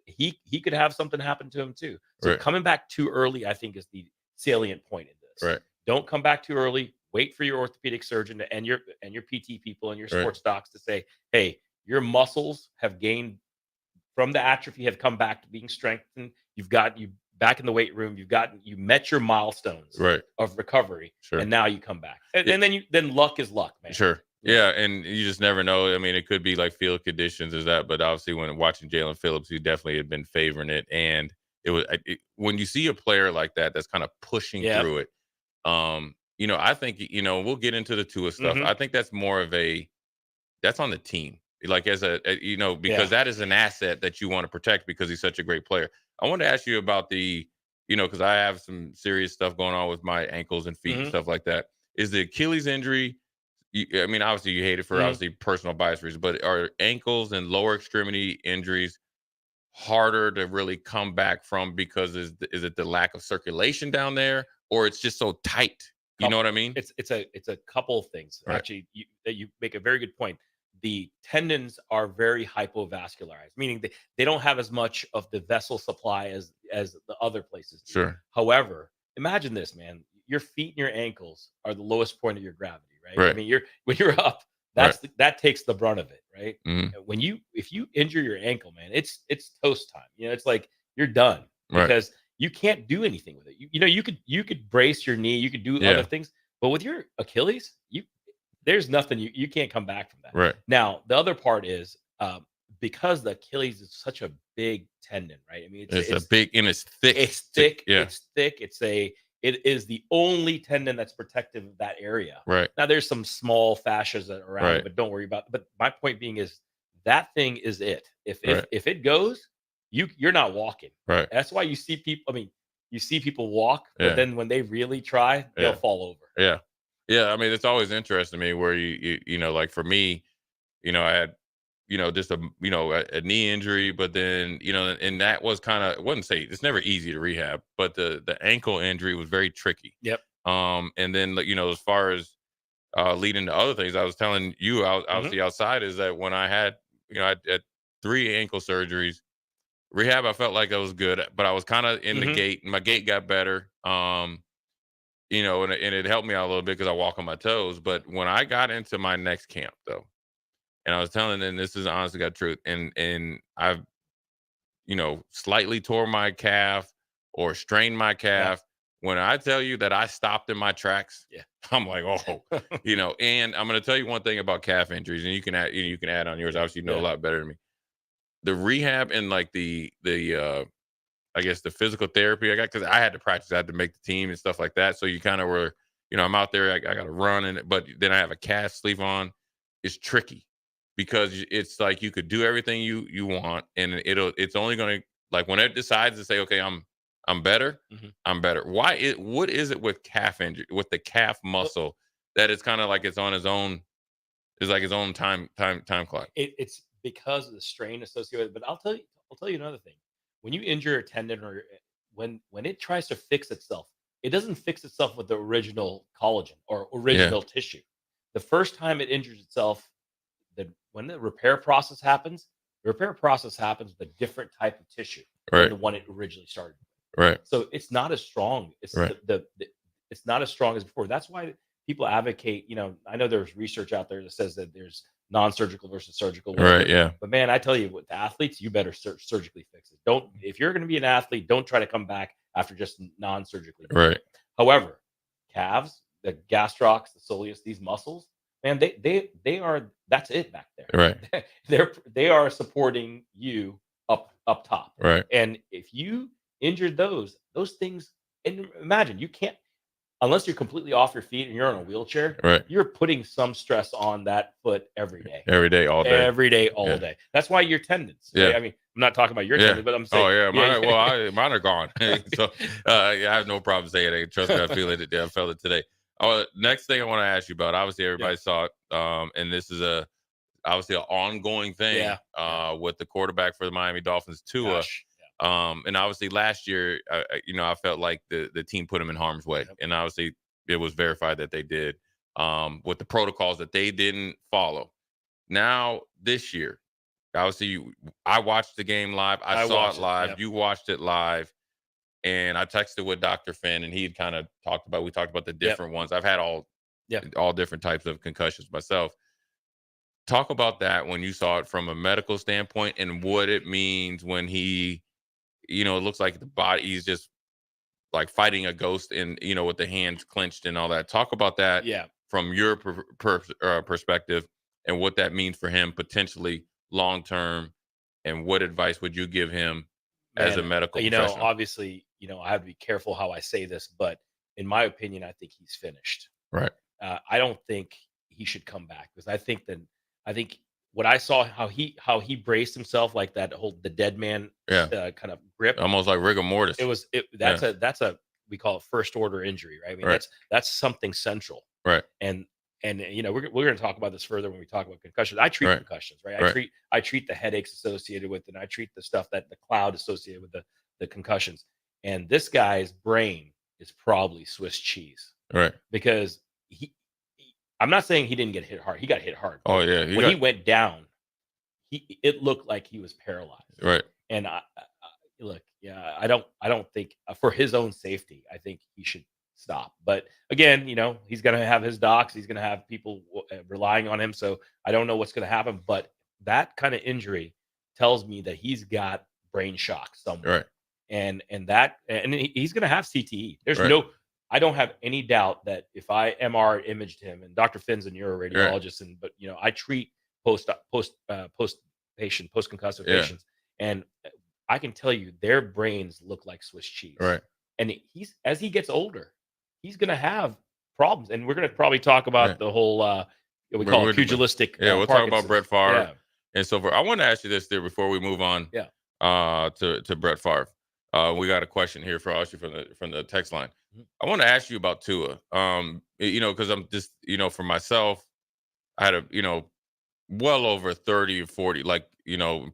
Speaker 2: he could have something happen to him too. So
Speaker 21: Right.
Speaker 2: coming back too early, I think, is the salient point in this.
Speaker 21: Right.
Speaker 2: Don't come back too early. Wait for your orthopedic surgeon and your PT people and your
Speaker 21: Right.
Speaker 2: sports docs to say, hey, your muscles have gained from the atrophy, have come back to being strengthened. You've got you back in the weight room. You met your milestones
Speaker 21: Right.
Speaker 2: of recovery,
Speaker 21: Sure.
Speaker 2: and now you come back. And then luck is luck, man.
Speaker 21: Sure. Yeah, and you just never know. I mean, it could be like field conditions or that, but obviously when watching Jalen Phillips, he definitely had been favoring it, and it was when you see a player like that that's kind of pushing
Speaker 2: Yep.
Speaker 21: through it. I think we'll get into the Tua stuff.
Speaker 2: Mhm.
Speaker 21: I think that's more of that's on the team, like as because that is an asset that you want to protect because he's such a great player. I want to ask you about because I have some serious stuff going on with my ankles and feet and
Speaker 2: Mhm.
Speaker 21: stuff like that. Is the Achilles injury? I mean, obviously you hate it for
Speaker 2: Mhm.
Speaker 21: obviously personal bias reasons, but are ankles and lower extremity injuries harder to really come back from because is it the lack of circulation down there, or it's just so tight? You know what I mean?
Speaker 2: It's a couple of things.
Speaker 21: Right.
Speaker 2: Actually, you make a very good point. The tendons are very hypovascularized, meaning they don't have as much of the vessel supply as the other places do.
Speaker 21: Sure.
Speaker 2: However, imagine this, man. Your feet and your ankles are the lowest point of your gravity, right?
Speaker 21: Right.
Speaker 2: I mean, when you're up, that takes the brunt of it, right?
Speaker 21: Mhm.
Speaker 2: And if you injure your ankle, man, it's toast time. It's like you're done
Speaker 21: Right.
Speaker 2: because you can't do anything with it. You could brace your knee, you could do
Speaker 21: Yeah.
Speaker 2: other things, but with your Achilles, there's nothing you can't come back from that.
Speaker 21: Right.
Speaker 2: Now, the other part is because the Achilles is such a big tendon, right? I mean,
Speaker 21: It's a big and it's thick.
Speaker 2: It's thick.
Speaker 21: Yeah.
Speaker 2: It's thick. It is the only tendon that's protective of that area.
Speaker 21: Right.
Speaker 2: Now, there's some small fascias that are around,
Speaker 21: Right.
Speaker 2: but don't worry about. But my point being is that thing is it. If
Speaker 21: Right.
Speaker 2: it goes, you're not walking.
Speaker 21: Right.
Speaker 2: That's why you see people. I mean, you see people walk, but
Speaker 21: Yeah.
Speaker 2: then when they really try, they'll
Speaker 21: Yeah.
Speaker 2: fall over.
Speaker 21: Yeah. Yeah. I mean, it's always interesting to me where you like for me, I had, just a knee injury, but then, and that was I wouldn't say it's never easy to rehab, but the ankle injury was very tricky.
Speaker 2: Yep.
Speaker 21: And then, as far as leading to other things, I was telling you, obviously outside is that when I had, I had 3 ankle surgeries, rehab, I felt like I was good, but I was kind of in the gait, and my gait got better. And it helped me out a little bit because I walk on my toes. But when I got into my next camp, though, and I was telling them, this is honestly got truth, and I've, slightly tore my calf or strained my calf. When I tell you that I stopped in my tracks, I'm like, oh, and I'm going to tell you one thing about calf injuries, and you can add on yours. Obviously, you know a lot better than me. The rehab and like the I guess the physical therapy I got, because I had to practice, I had to make the team and stuff like that. So you kind of were, I'm out there, I got to run, but then I have a cast sleeve on. It's tricky because it's like you could do everything you want, and it's only going to, like, when it decides to say, okay, I'm better, I'm better. What is it with calf injury, with the calf muscle, that it's kind of like it's on its own, it's like its own time clock?
Speaker 2: It's because of the strain associated with it. But I'll tell you another thing. When you injure a tendon, or when it tries to fix itself, it doesn't fix itself with the original collagen or original tissue. The first time it injures itself, when the repair process happens, with a different type of tissue than the one it originally started with.
Speaker 21: Right.
Speaker 2: So it's not as strong. It's it's not as strong as before. That's why people advocate. I know there's research out there that says that there's non-surgical versus surgical.
Speaker 21: Right. Yeah.
Speaker 2: But man, I tell you, with athletes, you better surgically fix it. If you're going to be an athlete, don't try to come back after just non-surgically.
Speaker 21: Right.
Speaker 2: However, calves, the gastrocs, the soleus, these muscles, man, they are, that's it back there.
Speaker 21: Right.
Speaker 2: they are supporting you up top.
Speaker 21: Right.
Speaker 2: And if you injured those things, and imagine, you can't, unless you're completely off your feet and you're in a wheelchair,
Speaker 21: right,
Speaker 2: you're putting some stress on that foot every day.
Speaker 21: Every day, all day.
Speaker 2: Every day, all day. That's why your tendons.
Speaker 21: Yeah.
Speaker 2: Right? I mean, I'm not talking about your tendons, but I'm saying.
Speaker 21: Oh, yeah. Mine are gone. So I have no problem saying it. Trust me, I feel it. I felt it today. Next thing I want to ask you about, obviously everybody saw it. And this is obviously an ongoing thing with the quarterback for the Miami Dolphins, Tua. And obviously last year, I felt like the team put him in harm's way. And obviously it was verified that they did, with the protocols that they didn't follow. Now, this year, obviously I watched the game live. I saw it live.
Speaker 2: Yep.
Speaker 21: You watched it live. And I texted with Dr. Finn, and he had kind of we talked about the different ones. I've had all different types of concussions myself. Talk about that when you saw it from a medical standpoint and what it means when he, it looks like the body, he's just like fighting a ghost and, with the hands clenched and all that. Talk about that from your perspective and what that means for him potentially long-term, and what advice would you give him as a medical professional?
Speaker 2: Obviously, I have to be careful how I say this, but in my opinion, I think he's finished.
Speaker 21: Right.
Speaker 2: I don't think he should come back, because I think what I saw, how he braced himself, like that the dead man kind of grip,
Speaker 21: almost like rigor mortis.
Speaker 2: That's a we call it first order injury, right? I mean, that's something central.
Speaker 21: Right.
Speaker 2: And we're going to talk about this further when we talk about concussions. I treat concussions, right? I treat the headaches associated with it, and I treat the stuff the cloud associated with the concussions. And this guy's brain is probably Swiss cheese.
Speaker 21: Right.
Speaker 2: Because I'm not saying he didn't get hit hard. He got hit hard.
Speaker 21: Oh yeah.
Speaker 2: He went down, it looked like he was paralyzed.
Speaker 21: Right.
Speaker 2: And I don't think, for his own safety, I think he should stop. But again, he's going to have his docs. He's going to have people relying on him. So I don't know what's going to happen. But that kind of injury tells me that he's got brain shock somewhere.
Speaker 21: Right.
Speaker 2: And he's going to have CTE. There's I don't have any doubt that if I MR imaged him, and Dr. Finn's a neuroradiologist, but I treat post-concussive patients, and I can tell you their brains look like Swiss cheese.
Speaker 21: Right.
Speaker 2: And as he gets older, he's going to have problems, and we're going to probably talk about the whole we call it pugilistic.
Speaker 21: We'll talk about Brett Favre.
Speaker 2: Yeah.
Speaker 21: And so I want to ask you this there before we move on. To Brett Favre. We got a question here for us from the text line. I want to ask you about Tua. Because I'm just, for myself, I had well over 30 or 40,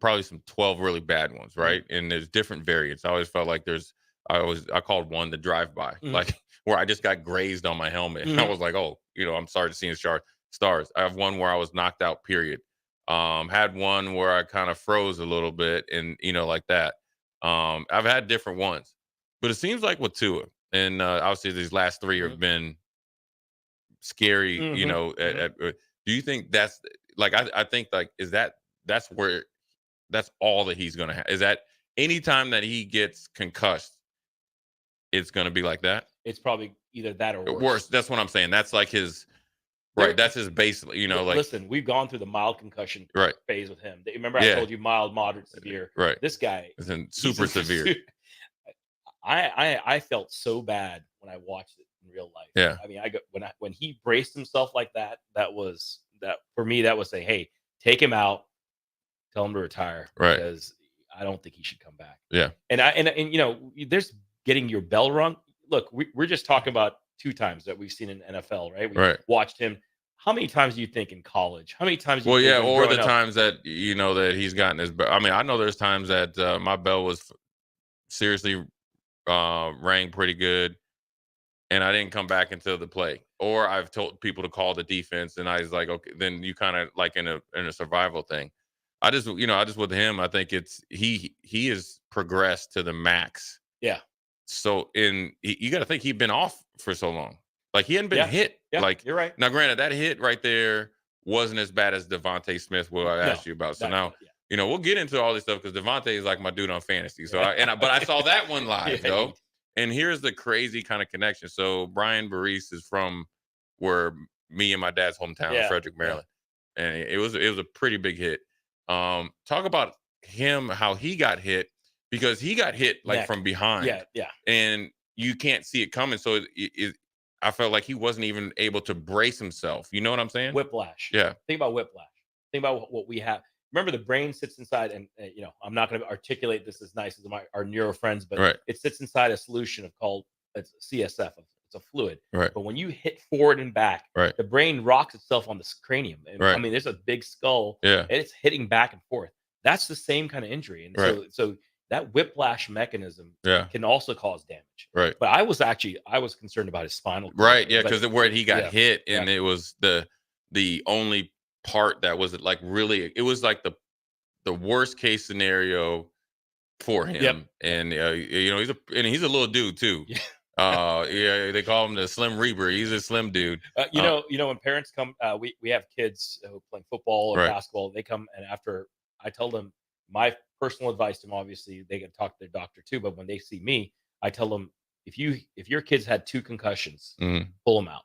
Speaker 21: probably some 12 really bad ones, right? And there's different variants. I always felt like I called one the drive-by, like where I just got grazed on my helmet. I was like, oh, I'm sorry to see the stars. I have one where I was knocked out, period. Had one where I kind of froze a little bit, and like that. I've had different ones, but it seems like with Tua, and obviously these last three have been scary. Do you think that's I think that's all that he's gonna have? Is that anytime that he gets concussed, it's gonna be like that?
Speaker 2: It's probably either that or
Speaker 21: worse. That's what I'm saying. That's like his. Right, that's his base.
Speaker 2: Listen, we've gone through the mild concussion phase with him. Remember, I told you mild, moderate, severe.
Speaker 21: Right.
Speaker 2: This guy
Speaker 21: is super severe.
Speaker 2: I felt so bad when I watched it in real life.
Speaker 21: Yeah.
Speaker 2: I mean, when he braced himself like that, that for me, that was say, hey, take him out, tell him to retire, because I don't think he should come back.
Speaker 21: Yeah.
Speaker 2: And there's getting your bell rung. Look, we're just talking about 2 times that we've seen in NFL, right? We watched him. How many times do you think in college? How many times?
Speaker 21: Or the times that that he's gotten his bell. I mean, I know there's times that my bell was seriously rang pretty good, and I didn't come back until the play. Or I've told people to call the defense, and I was like, okay, then you kind of like in a survival thing. I just with him, I think he has progressed to the max.
Speaker 2: Yeah.
Speaker 21: So you got to think he'd been off for so long. Like he hadn't been hit.
Speaker 2: Yeah,
Speaker 21: like
Speaker 2: you're right.
Speaker 21: Now, granted, that hit right there wasn't as bad as Devontae Smith, what I asked you about. So now, we'll get into all this stuff because Devontae is like my dude on fantasy. So but I saw that one live though. And here's the crazy kind of connection. So Brian Baris is from where me and my dad's hometown, Frederick, Maryland. And it was a pretty big hit. Talk about him, how he got hit, because he got hit from behind.
Speaker 2: Yeah.
Speaker 21: And you can't see it coming. So I felt like he wasn't even able to brace himself. You know what I'm saying?
Speaker 2: Whiplash.
Speaker 21: Yeah.
Speaker 2: Think about whiplash. Think about what we have. Remember, the brain sits inside, and I'm not going to articulate this as nice as our neuro friends, but it sits inside a solution it's CSF. It's a fluid.
Speaker 21: Right.
Speaker 2: But when you hit forward and back, the brain rocks itself on the cranium. And, I mean, there's a big skull, and it's hitting back and forth. That's the same kind of injury, and so that whiplash mechanism can also cause damage.
Speaker 21: Right.
Speaker 2: But I was concerned about his spinal cord.
Speaker 21: Right. Yeah. Because where he got hit, and it was the only part that was like really, it was like the worst case scenario for him.
Speaker 2: Yep.
Speaker 21: And he's a little dude too. Yeah, they call him the Slim Reaper. He's a slim dude.
Speaker 2: You know, when parents come, we have kids who play football or
Speaker 21: Right.
Speaker 2: basketball. They come, and after I tell them my personal advice to them, obviously they can talk to their doctor too. But when they see me, I tell them if your kids had 2 concussions, pull them out.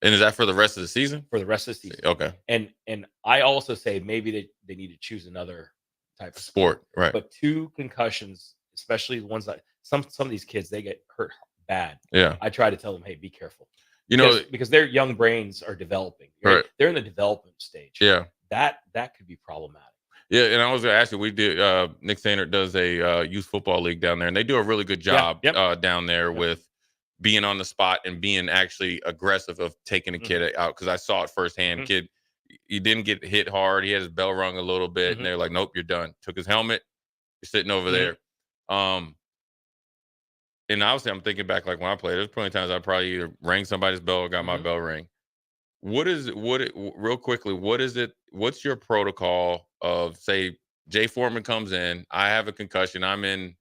Speaker 21: And is that for the rest of the season?
Speaker 2: For the rest of the season.
Speaker 21: Okay.
Speaker 2: And I also say maybe they need to choose another type of
Speaker 21: Sport, right?
Speaker 2: But 2 concussions, especially the ones that some of these kids, they get hurt bad.
Speaker 21: Yeah.
Speaker 2: I try to tell them, hey, be careful. Because their young brains are developing. Right?
Speaker 21: Right.
Speaker 2: They're in the development stage.
Speaker 21: Yeah.
Speaker 2: That could be problematic.
Speaker 21: Yeah, and I was going to ask you, we did. Nick Sainert does a youth football league down there, and they do a really good job down there with being on the spot and being actually aggressive of taking a kid out. Because I saw it firsthand. Kid, he didn't get hit hard. He had his bell rung a little bit, and they're like, "Nope, you're done." Took his helmet. You're sitting over there. And obviously, I'm thinking back, like when I played, there's plenty of times I probably either rang somebody's bell or got my bell ring. Real quickly, what's your protocol of, say, Jay Foreman comes in, I have a concussion, I'm in,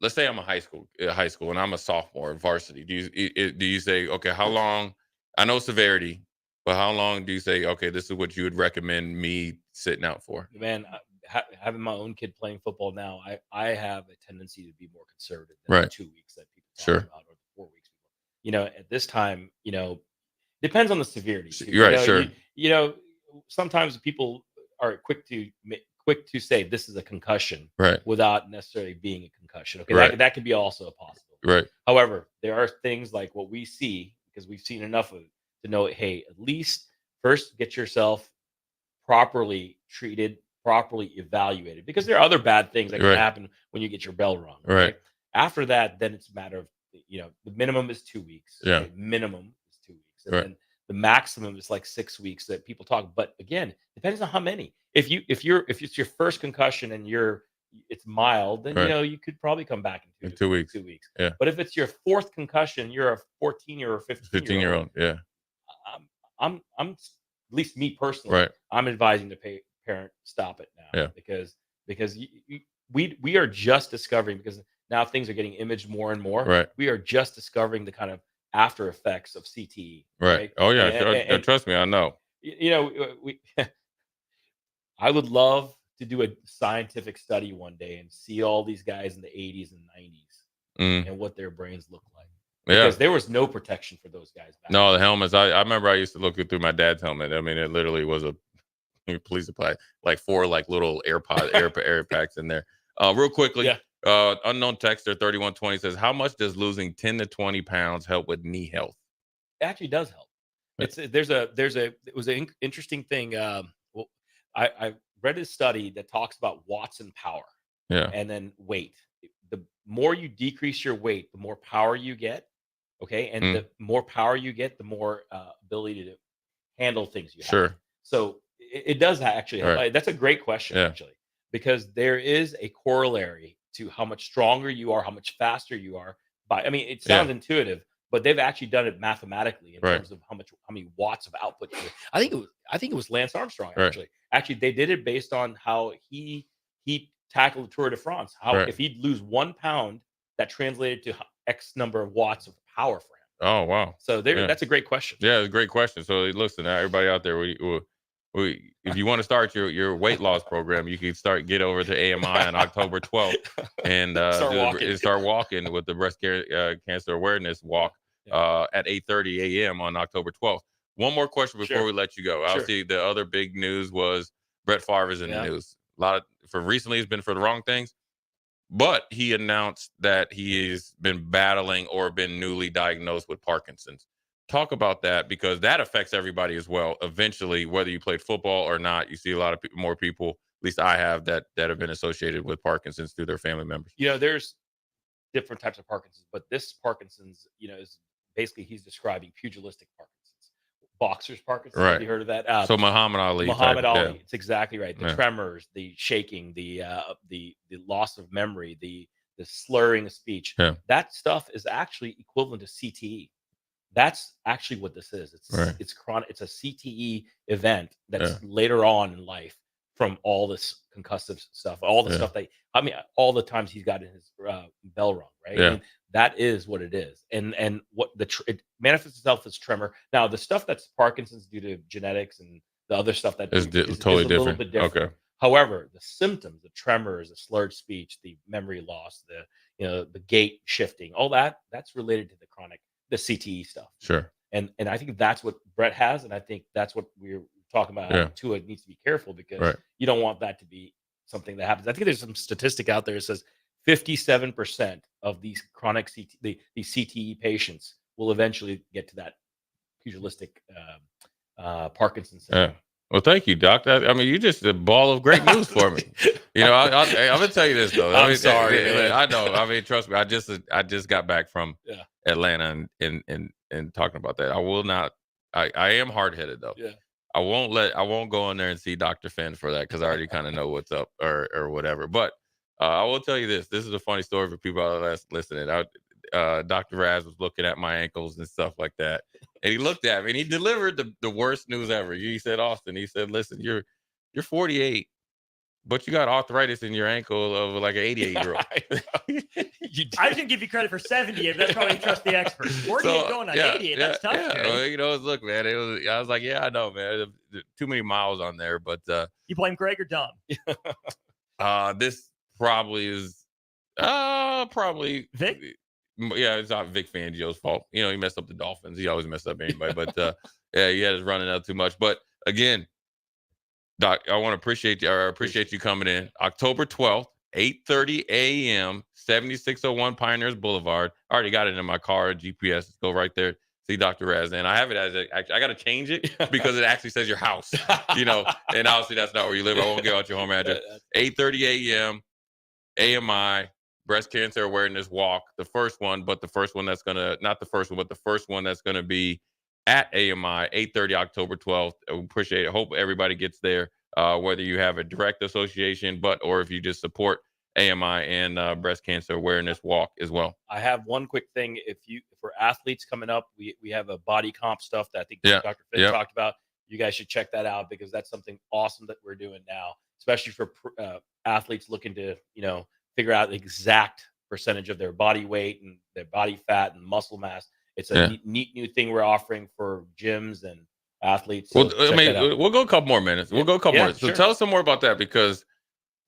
Speaker 21: let's say I'm a high school and I'm a sophomore in varsity. Do you say, okay, how long, I know severity, but how long do you say, okay, this is what you would recommend me sitting out for?
Speaker 2: Man, having my own kid playing football now, I have a tendency to be more conservative than the 2 weeks that people talk about, or the 4 weeks. At this time, depends on the severity. Too.
Speaker 21: Right, sure.
Speaker 2: Sometimes people are quick to say this is a concussion,
Speaker 21: right,
Speaker 2: without necessarily being a concussion. Okay,
Speaker 21: right.
Speaker 2: that could be also a possible.
Speaker 21: Right.
Speaker 2: However, there are things like what we see, because we've seen enough of it to know, hey, at least first get yourself properly treated, properly evaluated, because there are other bad things that can happen when you get your bell rung.
Speaker 21: Right.
Speaker 2: After that, then it's a matter of, the minimum is 2 weeks.
Speaker 21: Yeah.
Speaker 2: Okay? Minimum is 2 weeks. And then the maximum is like 6 weeks that people talk. But again, depends on how many. If it's your first concussion and it's mild, then you could probably come back in
Speaker 21: 2 weeks.
Speaker 2: 2 weeks.
Speaker 21: Yeah.
Speaker 2: But if it's your 4th concussion, you're a 14-year or 15-year-old.
Speaker 21: Yeah.
Speaker 2: I'm at least me personally.
Speaker 21: Right.
Speaker 2: I'm advising the parent stop it now.
Speaker 21: Yeah.
Speaker 2: Because we are just discovering, because now things are getting imaged more and more.
Speaker 21: Right.
Speaker 2: We are just discovering the kind of after effects of CTE.
Speaker 21: Right. Oh yeah. And trust me, I know.
Speaker 2: I would love to do a scientific study one day and see all these guys in the 80s and 90s and what their brains look like. Because there was no protection for those guys back
Speaker 21: then. The helmets. I remember I used to look through my dad's helmet. I mean, it literally was a police supply, like 4 like little air packs in there. Real quickly, unknown texter 3120 says, how much does losing 10 to 20 pounds help with knee health?
Speaker 2: It actually does help. It was an interesting thing. I read a study that talks about watts and power.
Speaker 21: Yeah.
Speaker 2: And then weight. The more you decrease your weight, the more power you get. Okay. And the more power you get, the more ability to handle things you have.
Speaker 21: Sure.
Speaker 2: So it does actually help.
Speaker 21: Right.
Speaker 2: That's a great question, actually, because there is a corollary to how much stronger you are, how much faster you are. It sounds intuitive, but they've actually done it mathematically in terms of how many watts of output. I think it was Lance Armstrong actually. Actually, they did it based on how he tackled the Tour de France. How if he'd lose 1 pound, that translated to X number of watts of power for him.
Speaker 21: Oh wow!
Speaker 2: So that's a great question.
Speaker 21: Yeah, it's a great question. So listen, everybody out there, if you want to start your weight loss program, you can get over to AMI on October 12th and start walking with the breast cancer awareness walk at 8:30 a.m. on October 12th. One more question before we let you go. Obviously, the other big news was Brett Favre is in the news. A lot for recently has been for the wrong things, but he announced that he has been battling or been newly diagnosed with Parkinson's. Talk about that, because that affects everybody as well. Eventually, whether you played football or not, you see a lot of more people, at least I have, that have been associated with Parkinson's through their family members.
Speaker 2: There's different types of Parkinson's, but this Parkinson's, is basically he's describing pugilistic Parkinson's, boxer's Parkinson's.
Speaker 21: Right.
Speaker 2: Have you heard of that?
Speaker 21: So Muhammad Ali.
Speaker 2: Ali. It's exactly right. The tremors, the shaking, the loss of memory, the slurring of speech.
Speaker 21: Yeah.
Speaker 2: That stuff is actually equivalent to CTE. That's actually what this is. It's chronic. It's a CTE event that's later on in life from all this concussive stuff, all the stuff that all the times he's gotten his bell rung, right?
Speaker 21: Yeah.
Speaker 2: I mean, that is what it is, and what it manifests itself as tremor. Now, the stuff that's Parkinson's due to genetics and the other stuff that
Speaker 21: It's
Speaker 2: is
Speaker 21: totally
Speaker 2: a little
Speaker 21: different.
Speaker 2: bit different.
Speaker 21: Okay.
Speaker 2: However, the symptoms, the tremors, the slurred speech, the memory loss, the gait shifting, all that's related to the CTE stuff.
Speaker 21: Sure.
Speaker 2: And I think that's what Brett has, and I think that's what we're talking about.
Speaker 21: Yeah.
Speaker 2: Tua needs to be careful because
Speaker 21: Right.
Speaker 2: you don't want that to be something that happens. I think there's some statistic out there that says 57% of these chronic these CTE patients will eventually get to that pugilistic Parkinson's syndrome.
Speaker 21: Yeah. Well, thank you, Doc. I mean, you just a ball of great news for me. I'm gonna tell you this though.
Speaker 2: I'm sorry.
Speaker 21: I know. I mean, trust me. I just got back from
Speaker 2: Yeah.
Speaker 21: Atlanta and talking about that. I will not. I am hard headed though.
Speaker 2: Yeah.
Speaker 21: I won't go in there and see Dr. Finn for that because I already kind of know what's up or whatever. But I will tell you this. This is a funny story for people out there listening. Dr. Raz was looking at my ankles and stuff like that. And he looked at me and he delivered the worst news ever. He said, Austin, he said, listen, you're 48, but you got arthritis in your ankle of like an 88-year-old.
Speaker 7: I can give you credit for 70. That's probably you trust the expert. 48 going on 88. That's tough.
Speaker 21: Yeah. Well, look, man, I was like, yeah, I know, man. Too many miles on there, but
Speaker 7: you blame Greg or Dom?
Speaker 21: This probably is probably
Speaker 7: Vic.
Speaker 21: Yeah, it's not Vic Fangio's fault. He messed up the Dolphins. He always messed up anybody, but yeah, he had us running out too much. But again, Doc, I want to appreciate you. I appreciate you coming in. October 12th, 8:30 a.m., 7601 Pioneers Boulevard. I already got it in my car, GPS. Go right there. See Dr. Raz. And I have it as I got to change it because it actually says your house, and obviously that's not where you live. I won't give out your home address. 8:30 a.m., AMI, Breast Cancer Awareness Walk. The first one that's going to, not the first one, but the first one that's going to be at AMI, 8:30 October 12th. I appreciate it. Hope everybody gets there, whether you have a direct association, or if you just support AMI and Breast Cancer Awareness Walk as well.
Speaker 2: I have one quick thing. For athletes coming up, we have a body comp stuff that I think Dr. Finn talked about. You guys should check that out because that's something awesome that we're doing now, especially for athletes looking to, figure out the exact percentage of their body weight and their body fat and muscle mass. It's a neat new thing we're offering for gyms and athletes. So
Speaker 21: we'll go a couple more minutes. We'll go a couple more. So
Speaker 2: sure.
Speaker 21: Tell us some more about that because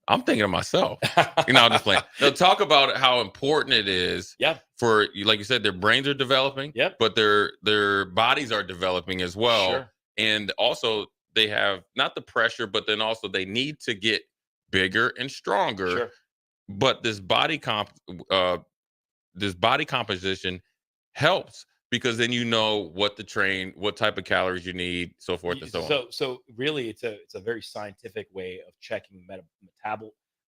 Speaker 21: I'm thinking of myself. I'm just playing. Now talk about how important it is. For, like you said, their brains are developing. But their bodies are developing as well.
Speaker 2: Sure.
Speaker 21: And also they have not the pressure, but then also they need to get bigger and stronger.
Speaker 2: Sure.
Speaker 21: But this body composition helps because then you know what to train, what type of calories you need, so forth and so on.
Speaker 2: So really, it's a very scientific way of checking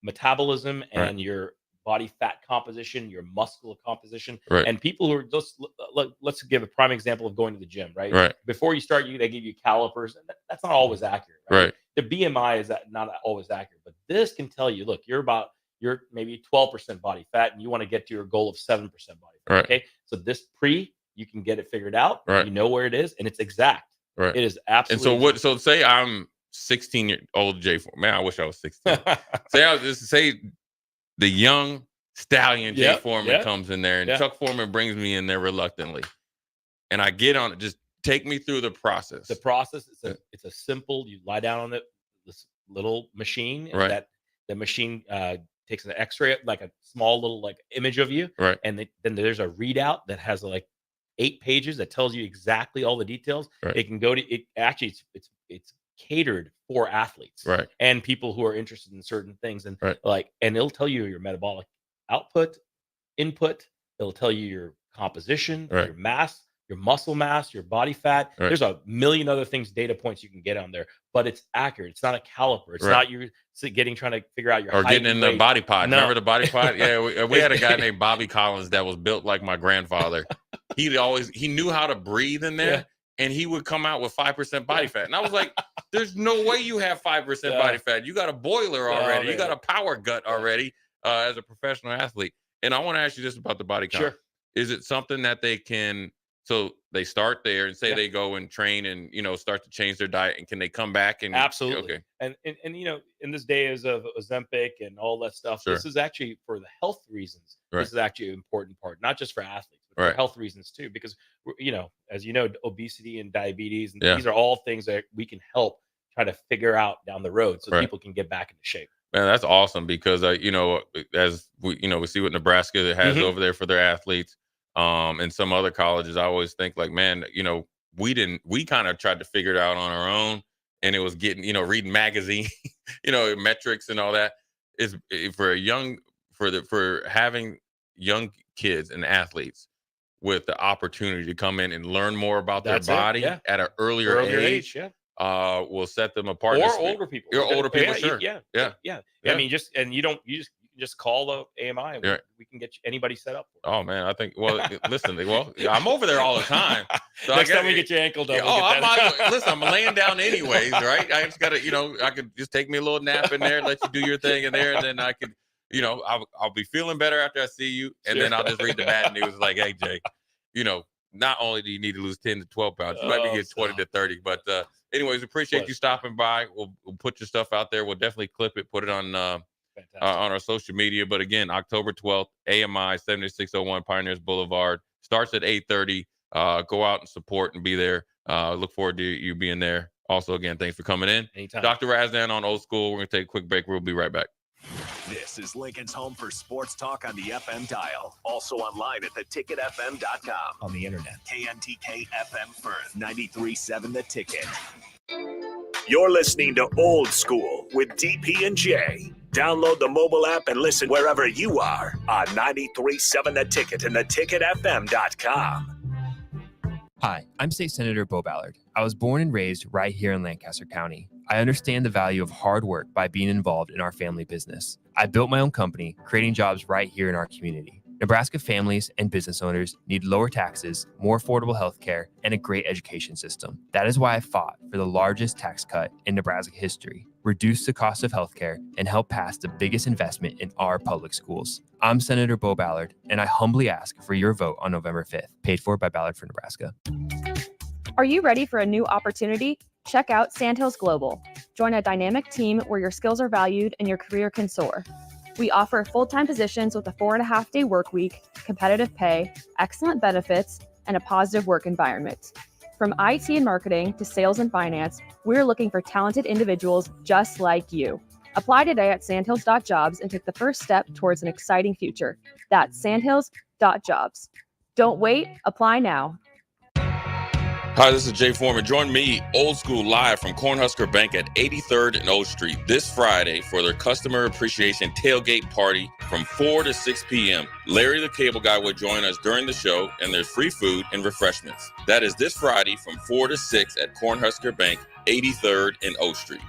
Speaker 2: metabolism and your body fat composition, your muscular composition, and people who are just let's give a prime example of going to the gym, right? Before you start, they give you calipers, and that's not always accurate, right? The BMI is not always accurate, but this can tell you, look, you're maybe 12% body fat and you want to get to your goal of 7% body fat. Okay. So you can get it figured out. You know where it is and it's exact. It is absolutely.
Speaker 21: And so say I'm 16-year-old Jay Foreman. Man, I wish I was 16. say the young stallion Jay Foreman comes in there and Chuck Foreman brings me in there reluctantly. And I get on it. Just take me through the process.
Speaker 2: The process it's a simple, you lie down on this little machine and that the machine takes an x-ray, like a small little image of you. And then there's a readout that has 8 pages that tells you exactly all the details. It can go to it. Actually, it's catered for athletes and people who are interested in certain things. And and it'll tell you your metabolic output, input. It'll tell you your composition, your mass, your muscle mass, your body fat. There's a million other things, data points you can get on there, but it's accurate. It's not a caliper. It's not you trying to figure out your height
Speaker 21: getting in the body pod.
Speaker 2: No.
Speaker 21: Remember the body pod? Yeah, we had a guy named Bobby Collins that was built like my grandfather. He knew how to breathe in there, and he would come out with 5% body fat. And I was like, "There's no way you have 5% body fat. You got a boiler already. You got a power gut already as a professional athlete." And I want to ask you this about the body count.
Speaker 2: Sure.
Speaker 21: Is it something that they can? So they start there and say
Speaker 2: Yeah.
Speaker 21: they go and train and, start to change their diet. And can they come back and
Speaker 2: Absolutely.
Speaker 21: Okay.
Speaker 2: And in this days of Ozempic and all that stuff,
Speaker 21: Sure.
Speaker 2: this is actually for the health reasons.
Speaker 21: Right.
Speaker 2: This is actually an important part, not just for athletes, but
Speaker 21: Right.
Speaker 2: for health reasons too. Because as you know, obesity and diabetes, and
Speaker 21: Yeah.
Speaker 2: these are all things that we can help try to figure out down the road, so
Speaker 21: Right.
Speaker 2: people can get back into shape.
Speaker 21: Man, that's awesome because as we see what Nebraska has
Speaker 2: Mhm.
Speaker 21: over there for their athletes, and some other colleges. I always think like, man, we kind of tried to figure it out on our own, and it was getting, reading magazine, metrics and all that is for having young kids and athletes with the opportunity to come in and learn more about
Speaker 2: That's
Speaker 21: their
Speaker 2: it,
Speaker 21: body
Speaker 2: yeah.
Speaker 21: at an earlier age.
Speaker 2: Yeah.
Speaker 21: Will set them apart.
Speaker 2: Or older people.
Speaker 21: Or older people, sure.
Speaker 2: Yeah.
Speaker 21: Yeah.
Speaker 2: I mean, you just call the AMI and
Speaker 21: Right.
Speaker 2: we can get anybody set up.
Speaker 21: Oh man, I think. Well, listen. I'm over there all the time. So
Speaker 2: Next time we get your ankle done.
Speaker 21: Yeah,
Speaker 2: we'll get that.
Speaker 21: listen. I'm laying down anyways, right? I just gotta, I could just take me a little nap in there, let you do your thing in there, and then I could, I'll be feeling better after I see you, and then I'll just read the bad news like, hey, Jake, not only do you need to lose 10 to 12 pounds, you might be getting 20 to 30. But anyways, appreciate you stopping by. We'll put your stuff out there. We'll definitely clip it, put it on our social media. But again, October 12th, AMI 7601 Pioneers Boulevard starts at 8:30. Go out and support and be there. Look forward to you being there. Also, again, thanks for coming in.
Speaker 2: Anytime.
Speaker 21: Dr. Razdan on Old School. We're going to take a quick break. We'll be right back.
Speaker 1: This is Lincoln's home for sports talk on the FM dial. Also online at theticketfm.com. On the internet. KNTK FM Firth, 93.7 The Ticket. You're listening to Old School with DP and J. Download the mobile app and listen wherever you are on 93.7 The Ticket and theticketfm.com.
Speaker 3: Hi, I'm State Senator Bo Ballard. I was born and raised right here in Lancaster County. I understand the value of hard work by being involved in our family business. I built my own company, creating jobs right here in our community. Nebraska families and business owners need lower taxes, more affordable health care, and a great education system. That is why I fought for the largest tax cut in Nebraska history, reduce the cost of health care, and help pass the biggest investment in our public schools. I'm Senator Bo Ballard, and I humbly ask for your vote on November 5th, paid for by Ballard for Nebraska.
Speaker 22: Are you ready for a new opportunity? Check out Sandhills Global. Join a dynamic team where your skills are valued and your career can soar. We offer full-time positions with a 4.5-day work week, competitive pay, excellent benefits, and a positive work environment. From IT and marketing to sales and finance, we're looking for talented individuals just like you. Apply today at sandhills.jobs and take the first step towards an exciting future. That's sandhills.jobs. Don't wait, apply now.
Speaker 21: Hi, this is Jay Foreman. Join me, Old School, live from Cornhusker Bank at 83rd and O Street this Friday for their customer appreciation tailgate party from 4 to 6 p.m. Larry the Cable Guy will join us during the show, and there's free food and refreshments. That is this Friday from 4 to 6 at Cornhusker Bank, 83rd and O Street.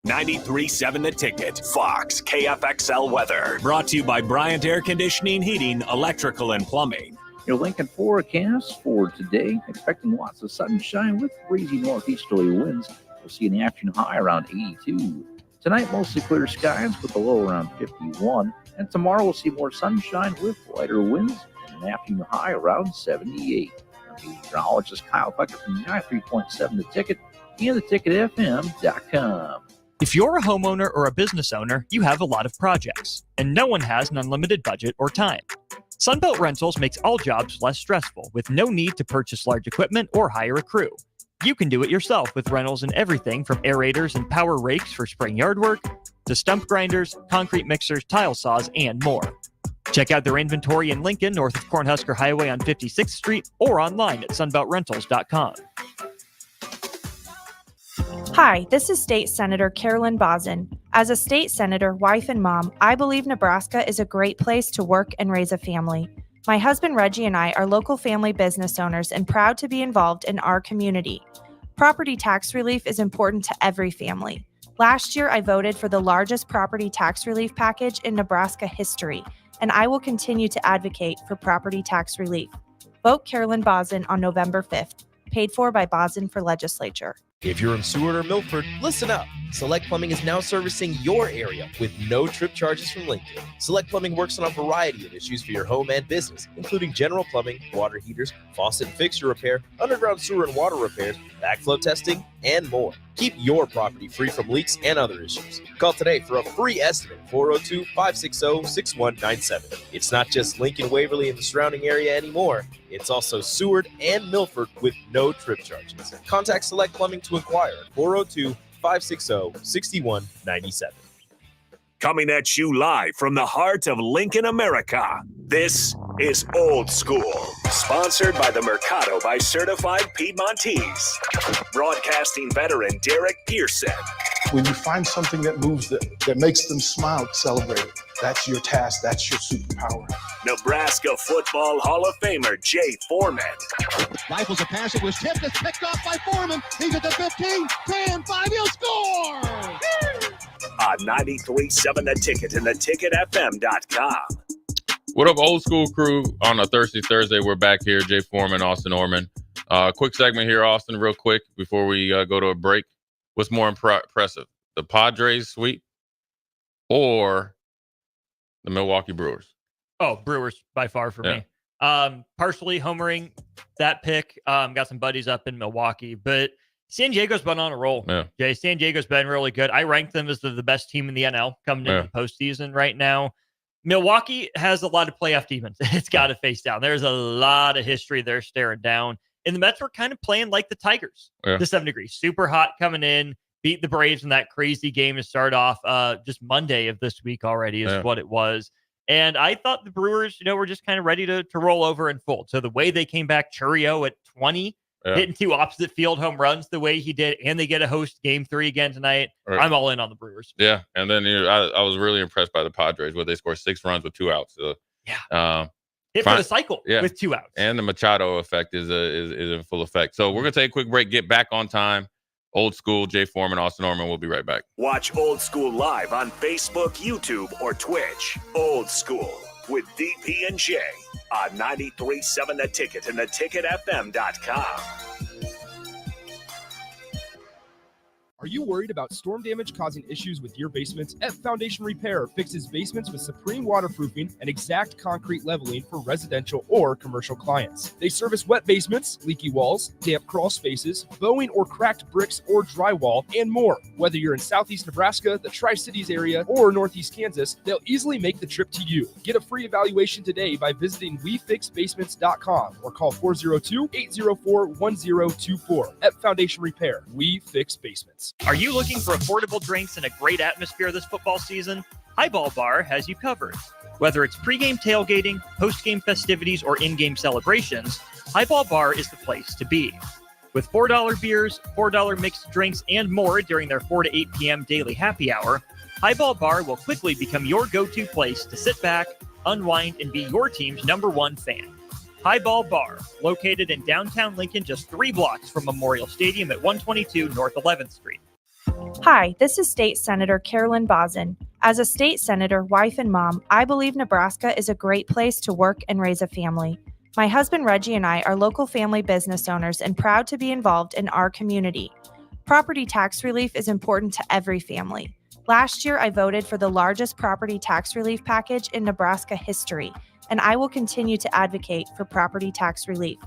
Speaker 1: $93.7 The Ticket. Fox KFXL weather. Brought to you by Bryant Air Conditioning, Heating, Electrical, and Plumbing.
Speaker 6: Your Lincoln forecast for today, expecting lots of sunshine with breezy northeasterly winds. We'll see an afternoon high around 82. Tonight, mostly clear skies with a low around 51. And tomorrow, we'll see more sunshine with lighter winds and an afternoon high around 78. Meteorologist Kyle Becker from 93.7 The Ticket and theticketfm.com.
Speaker 7: If you're a homeowner or a business owner, you have a lot of projects, and no one has an unlimited budget or time. Sunbelt Rentals makes all jobs less stressful with no need to purchase large equipment or hire a crew. You can do it yourself with rentals in everything from aerators and power rakes for spring yard work to stump grinders, concrete mixers, tile saws, and more. Check out their inventory in Lincoln, north of Cornhusker Highway on 56th Street, or online at sunbeltrentals.com.
Speaker 23: Hi, this is State Senator Carolyn Bosden. As a state senator, wife, and mom, I believe Nebraska is a great place to work and raise a family. My husband Reggie and I are local family business owners and proud to be involved in our community. Property tax relief is important to every family. Last year, I voted for the largest property tax relief package in Nebraska history, and I will continue to advocate for property tax relief. Vote Carolyn Bosden on November 5th, paid for by Bosden for Legislature.
Speaker 16: If you're in Seward or Milford, listen up. Select Plumbing is now servicing your area with no trip charges from Lincoln. Select Plumbing works on a variety of issues for your home and business, including general plumbing, water heaters, faucet and fixture repair, underground sewer and water repairs, backflow testing, and more. Keep your property free from leaks and other issues. Call today for a free estimate, 402-560-6197. It's not just Lincoln, Waverly, and the surrounding area anymore. It's also Seward and Milford with no trip charges. Contact Select Plumbing to inquire at 402-560-6197.
Speaker 1: Coming at you live from the heart of Lincoln, America. This is Old School, sponsored by the Mercado by Certified Piedmontese. Broadcasting veteran Derek Pearson.
Speaker 19: When you find something that moves that makes them smile, celebrate it. That's your task. that's your superpower.
Speaker 1: Nebraska Football Hall of Famer Jay Foreman.
Speaker 20: Rifles a pass. It was tipped. It's picked off by Foreman. He's at the 15, 10, 5. He'll score!
Speaker 1: On 93.7 The Ticket and theticketfm.com.
Speaker 21: What up, Old School crew? On a Thursday, we're back here. Jay Foreman, Austin Orman. Quick segment here, Austin, real quick, before we go to a break. What's more impressive, the Padres sweep or the Milwaukee Brewers?
Speaker 7: Oh, Brewers by far for me. Partially homering that pick. Got some buddies up in Milwaukee, but San Diego's been on a roll.
Speaker 21: Yeah.
Speaker 7: Jay, San Diego's been really good. I rank them as the best team in the NL coming into the postseason right now. Milwaukee has a lot of playoff demons. It's got to face down. There's a lot of history they're staring down. And the Mets were kind of playing like the Tigers to some degree. Super hot coming in, beat the Braves in that crazy game to start off just Monday of this week already is what it was. And I thought the Brewers, were just kind of ready to roll over and fold. So the way they came back, Churio at 20, hitting 2 opposite field home runs the way he did, and they get a host game 3 again tonight.
Speaker 21: Right.
Speaker 7: I'm all in on the Brewers.
Speaker 21: Yeah, and then I was really impressed by the Padres, where they scored 6 runs with 2 outs. So,
Speaker 7: hit for the cycle with 2 outs.
Speaker 21: And the Machado effect is in full effect. So we're going to take a quick break, get back on time. Old School, Jay Foreman, Austin Orman. We'll be right back.
Speaker 1: Watch Old School live on Facebook, YouTube, or Twitch. Old School with DP and J on 93.7 The Ticket and theticketfm.com.
Speaker 5: Are you worried about storm damage causing issues with your basement? F Foundation Repair fixes basements with supreme waterproofing and exact concrete leveling for residential or commercial clients. They service wet basements, leaky walls, damp crawl spaces, bowing or cracked bricks or drywall, and more. Whether you're in Southeast Nebraska, the Tri-Cities area, or Northeast Kansas, they'll easily make the trip to you. Get a free evaluation today by visiting WeFixBasements.com or call 402-804-1024. F Foundation Repair. We fix basements.
Speaker 7: Are you looking for affordable drinks and a great atmosphere this football season? Highball Bar has you covered. Whether it's pregame tailgating, postgame festivities, or in-game celebrations, Highball Bar is the place to be. With $4 beers, $4 mixed drinks, and more during their 4 to 8 p.m. daily happy hour, Highball Bar will quickly become your go-to place to sit back, unwind, and be your team's #1 fan. Highball Bar, located in downtown Lincoln, just 3 blocks from Memorial Stadium at 122 North 11th Street.
Speaker 23: Hi, this is State Senator Carolyn Bozin. As a state senator, wife, and mom, I believe Nebraska is a great place to work and raise a family. My husband Reggie and I are local family business owners and proud to be involved in our community. Property tax relief is important to every family. Last year, I voted for the largest property tax relief package in Nebraska history, and I will continue to advocate for property tax relief.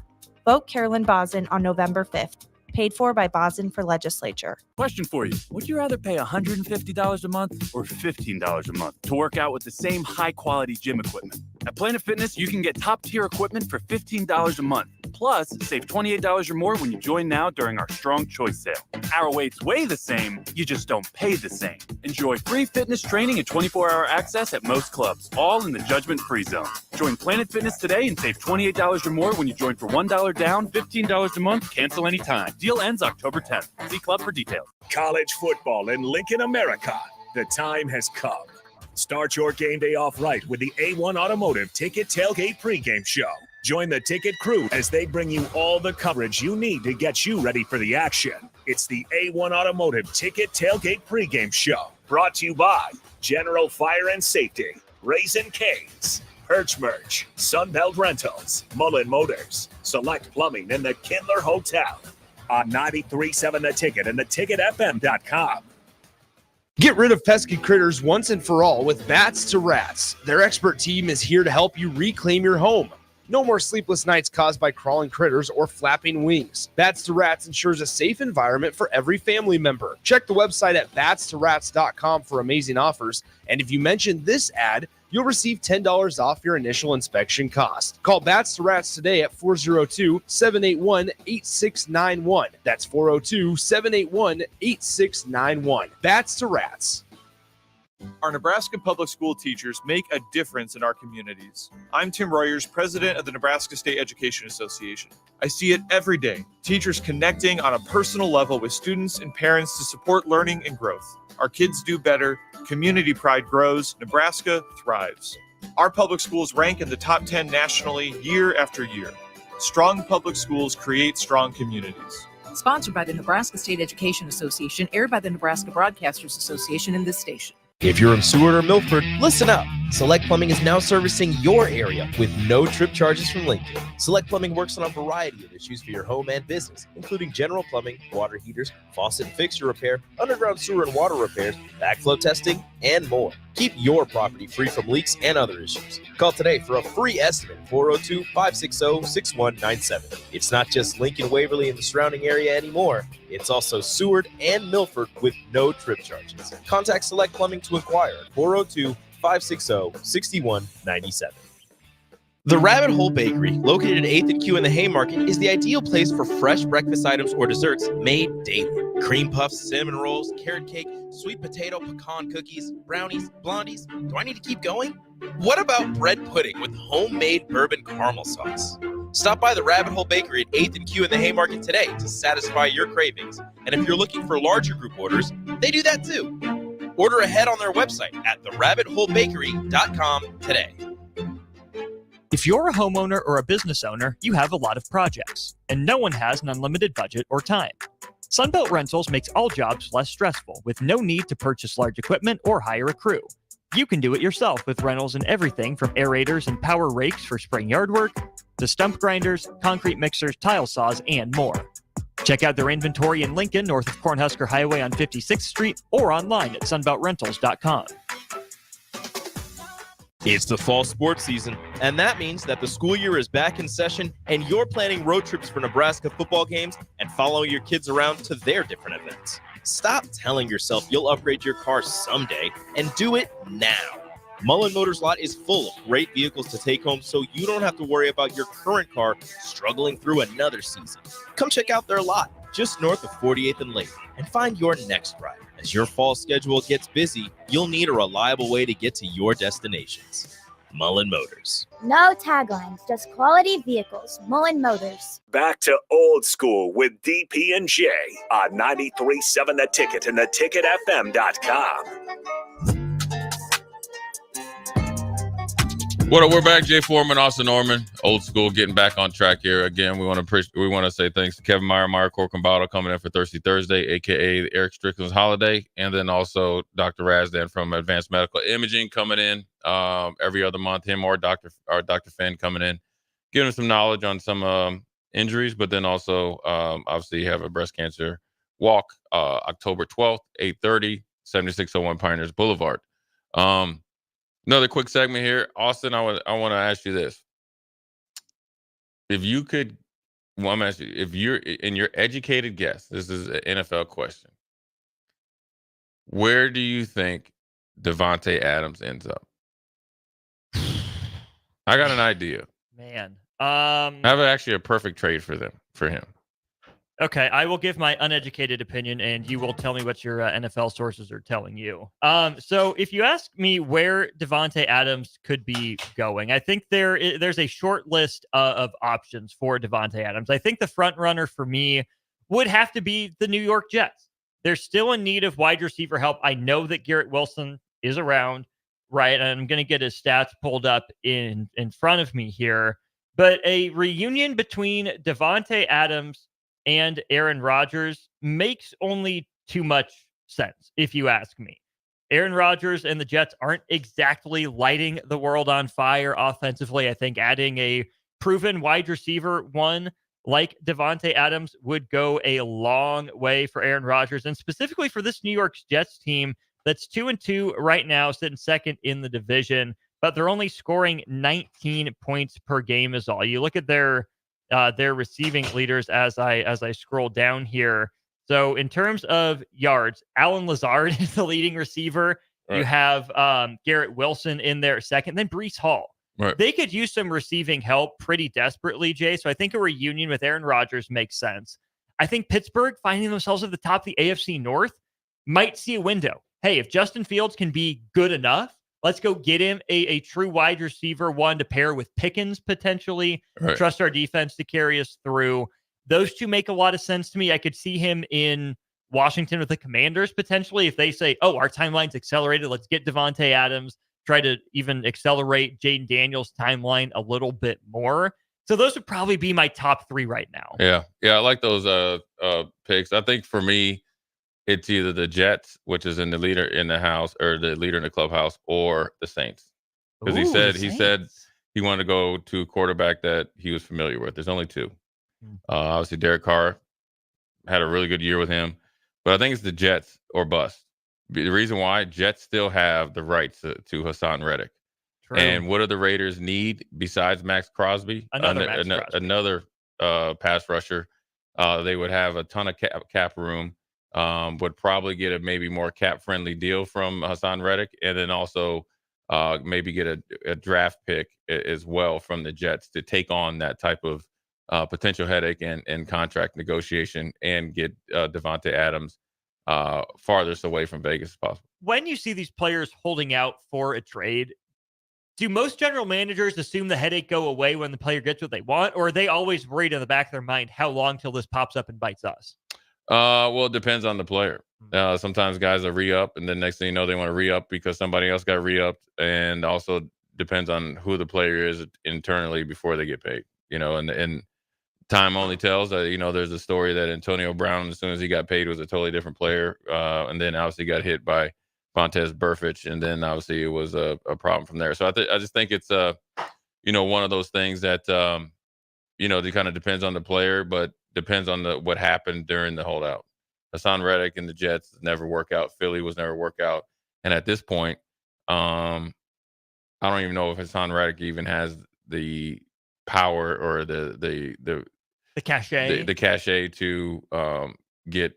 Speaker 23: Vote Carolyn Bozin on November 5th. Paid for by Bozin for Legislature.
Speaker 4: Question for you. Would you rather pay $150 a month or $15 a month to work out with the same high-quality gym equipment? At Planet Fitness, you can get top-tier equipment for $15 a month. Plus, save $28 or more when you join now during our Strong Choice sale. Our weights weigh the same, you just don't pay the same. Enjoy free fitness training and 24-hour access at most clubs, all in the judgment-free zone. Join Planet Fitness today and save $28 or more when you join for $1 down, $15 a month, cancel anytime. Deal ends October 10th. See club for details.
Speaker 1: College football in Lincoln, America. The time has come. Start your game day off right with the A1 Automotive Ticket Tailgate pregame show. Join the ticket crew as they bring you all the coverage you need to get you ready for the action. It's the A1 Automotive Ticket Tailgate pregame show. Brought to you by General Fire and Safety, Raisin Canes, Perch Merch, Sunbelt Rentals, Mullen Motors, Select Plumbing, and the Kindler Hotel. On 93.7 The Ticket and theticketfm.com.
Speaker 5: Get rid of pesky critters once and for all with Bats to Rats. Their expert team is here to help you reclaim your home. No more sleepless nights caused by crawling critters or flapping wings. Bats to Rats ensures a safe environment for every family member. Check the website at batstorats.com for amazing offers. And if you mention this ad, you'll receive $10 off your initial inspection cost. Call Bats to Rats today at 402-781-8691. That's 402-781-8691. Bats to Rats.
Speaker 8: Our Nebraska public school teachers make a difference in our communities. I'm Tim Royers, president of the Nebraska State Education Association. I see it every day. Teachers connecting on a personal level with students and parents to support learning and growth. Our kids do better, community pride grows, Nebraska thrives. Our public schools rank in the top 10 nationally year after year. Strong public schools create strong communities.
Speaker 9: Sponsored by the Nebraska State Education Association, aired by the Nebraska Broadcasters Association and this station.
Speaker 12: If you're in Seward or Milford, listen up. Select Plumbing is now servicing your area with no trip charges from Lincoln. Select Plumbing works on a variety of issues for your home and business, including general plumbing, water heaters, faucet and fixture repair, underground sewer and water repairs, backflow testing, and more. Keep your property free from leaks and other issues. Call today for a free estimate, 402-560-6197. It's not just Lincoln, Waverly, and the surrounding area anymore. It's also Seward and Milford with no trip charges. Contact Select Plumbing to inquire at 402-560-6197. The Rabbit Hole Bakery, located at 8th and Q in the Haymarket, is the ideal place for fresh breakfast items or desserts made daily. Cream puffs, cinnamon rolls, carrot cake, sweet potato, pecan cookies, brownies, blondies. Do I need to keep going? What about bread pudding with homemade bourbon caramel sauce? Stop by the Rabbit Hole Bakery at 8th and Q in the Haymarket today to satisfy your cravings. And if you're looking for larger group orders, they do that too. Order ahead on their website at therabbitholebakery.com today.
Speaker 7: If you're a homeowner or a business owner, you have a lot of projects, and no one has an unlimited budget or time. Sunbelt Rentals makes all jobs less stressful with no need to purchase large equipment or hire a crew. You can do it yourself with rentals in everything from aerators and power rakes for spring yard work to stump grinders, concrete mixers, tile saws, and more. Check out their inventory in Lincoln, north of Cornhusker Highway on 56th Street, or online at sunbeltrentals.com.
Speaker 12: It's the fall sports season, and that means that the school year is back in session and you're planning road trips for Nebraska football games and following your kids around to their different events. Stop telling yourself you'll upgrade your car someday and do it now. Mullen Motors Lot is full of great vehicles to take home so you don't have to worry about your current car struggling through another season. Come check out their lot just north of 48th and Lake and find your next ride. As your fall schedule gets busy, you'll need a reliable way to get to your destinations. Mullen Motors.
Speaker 24: No taglines, just quality vehicles. Mullen Motors.
Speaker 1: Back to old school with DP and J on 93.7 The Ticket and theticketfm.com.
Speaker 21: What up? We're back. Jay Foreman, Austin Norman, old school, getting back on track here again. We want to say thanks to Kevin Meyer, Corcombato coming in for Thirsty Thursday, aka Eric Strickland's holiday, and then also Dr. Razdan from Advanced Medical Imaging coming in every other month. Him or Dr. Finn coming in, giving us some knowledge on some injuries, but then also obviously you have a breast cancer walk October 12th, 8:30, 7601 Pioneers Boulevard. Another quick segment here. Austin, I want to ask you this. If you could, well, I'm asking you, if you're in your educated guess, this is an NFL question. Where do you think Davante Adams ends up? I got an idea.
Speaker 7: Man.
Speaker 21: I have actually a perfect trade for him.
Speaker 7: Okay, I will give my uneducated opinion, and you will tell me what your NFL sources are telling you. So if you ask me where Davante Adams could be going, I think there's a short list of options for Davante Adams. I think the front runner for me would have to be the New York Jets. They're still in need of wide receiver help. I know that Garrett Wilson is around, right? And I'm going to get his stats pulled up in front of me here. But a reunion between Davante Adams and Aaron Rodgers makes only too much sense, if you ask me. Aaron Rodgers and the Jets aren't exactly lighting the world on fire offensively. I think adding a proven wide receiver one like Davante Adams would go a long way for Aaron Rodgers, and specifically for this New York Jets team that's 2-2 right now, sitting second in the division, but they're only scoring 19 points per game is all. You look at their receiving leaders as I scroll down here. So in terms of yards, Alan Lazard is the leading receiver.
Speaker 21: Right.
Speaker 7: You have Garrett Wilson in there second, then Breece Hall.
Speaker 21: Right.
Speaker 7: They could use some receiving help pretty desperately, Jay. So I think a reunion with Aaron Rodgers makes sense. I think Pittsburgh finding themselves at the top of the AFC North might see a window. Hey, if Justin Fields can be good enough, let's go get him a true wide receiver one to pair with Pickens potentially.
Speaker 21: Right.
Speaker 7: Trust our defense to carry us through. Those two make a lot of sense to me. I could see him in Washington with the Commanders potentially if they say, oh, our timeline's accelerated. Let's get Devontae Adams, try to even accelerate Jaden Daniels' timeline a little bit more. So those would probably be my top three right now.
Speaker 21: Yeah. I like those picks. I think for me, it's either the Jets, which is in the leader in the house or the leader in the clubhouse, or the Saints. Because he said he wanted to go to a quarterback that he was familiar with. There's only two. Obviously, Derek Carr had a really good year with him. But I think it's the Jets or bust. The reason why, Jets still have the rights to Hassan Reddick.
Speaker 7: True.
Speaker 21: And what do the Raiders need besides Max Crosby? Another pass rusher. They would have a ton of cap room. Would probably get a maybe more cap-friendly deal from Hassan Reddick, and then also maybe get a draft pick as well from the Jets to take on that type of potential headache and contract negotiation and get Devontae Adams farthest away from Vegas as possible.
Speaker 7: When you see these players holding out for a trade, do most general managers assume the headache go away when the player gets what they want, or are they always worried in the back of their mind how long till this pops up and bites us?
Speaker 21: Well, it depends on the player. Sometimes guys are re-up, and then next thing you know, they want to re-up because somebody else got re-upped, and also depends on who the player is internally before they get paid. And time only tells. There's a story that Antonio Brown, as soon as he got paid, was a totally different player, and then obviously got hit by Vontaze Burfict, and then obviously it was a problem from there. So I just think it's one of those things that it kind of depends on the player, but depends on what happened during the holdout. Hassan Reddick and the Jets never work out. Philly was never work out. And at this point, I don't even know if Hassan Reddick even has the power or the
Speaker 7: cachet,
Speaker 21: the cachet to get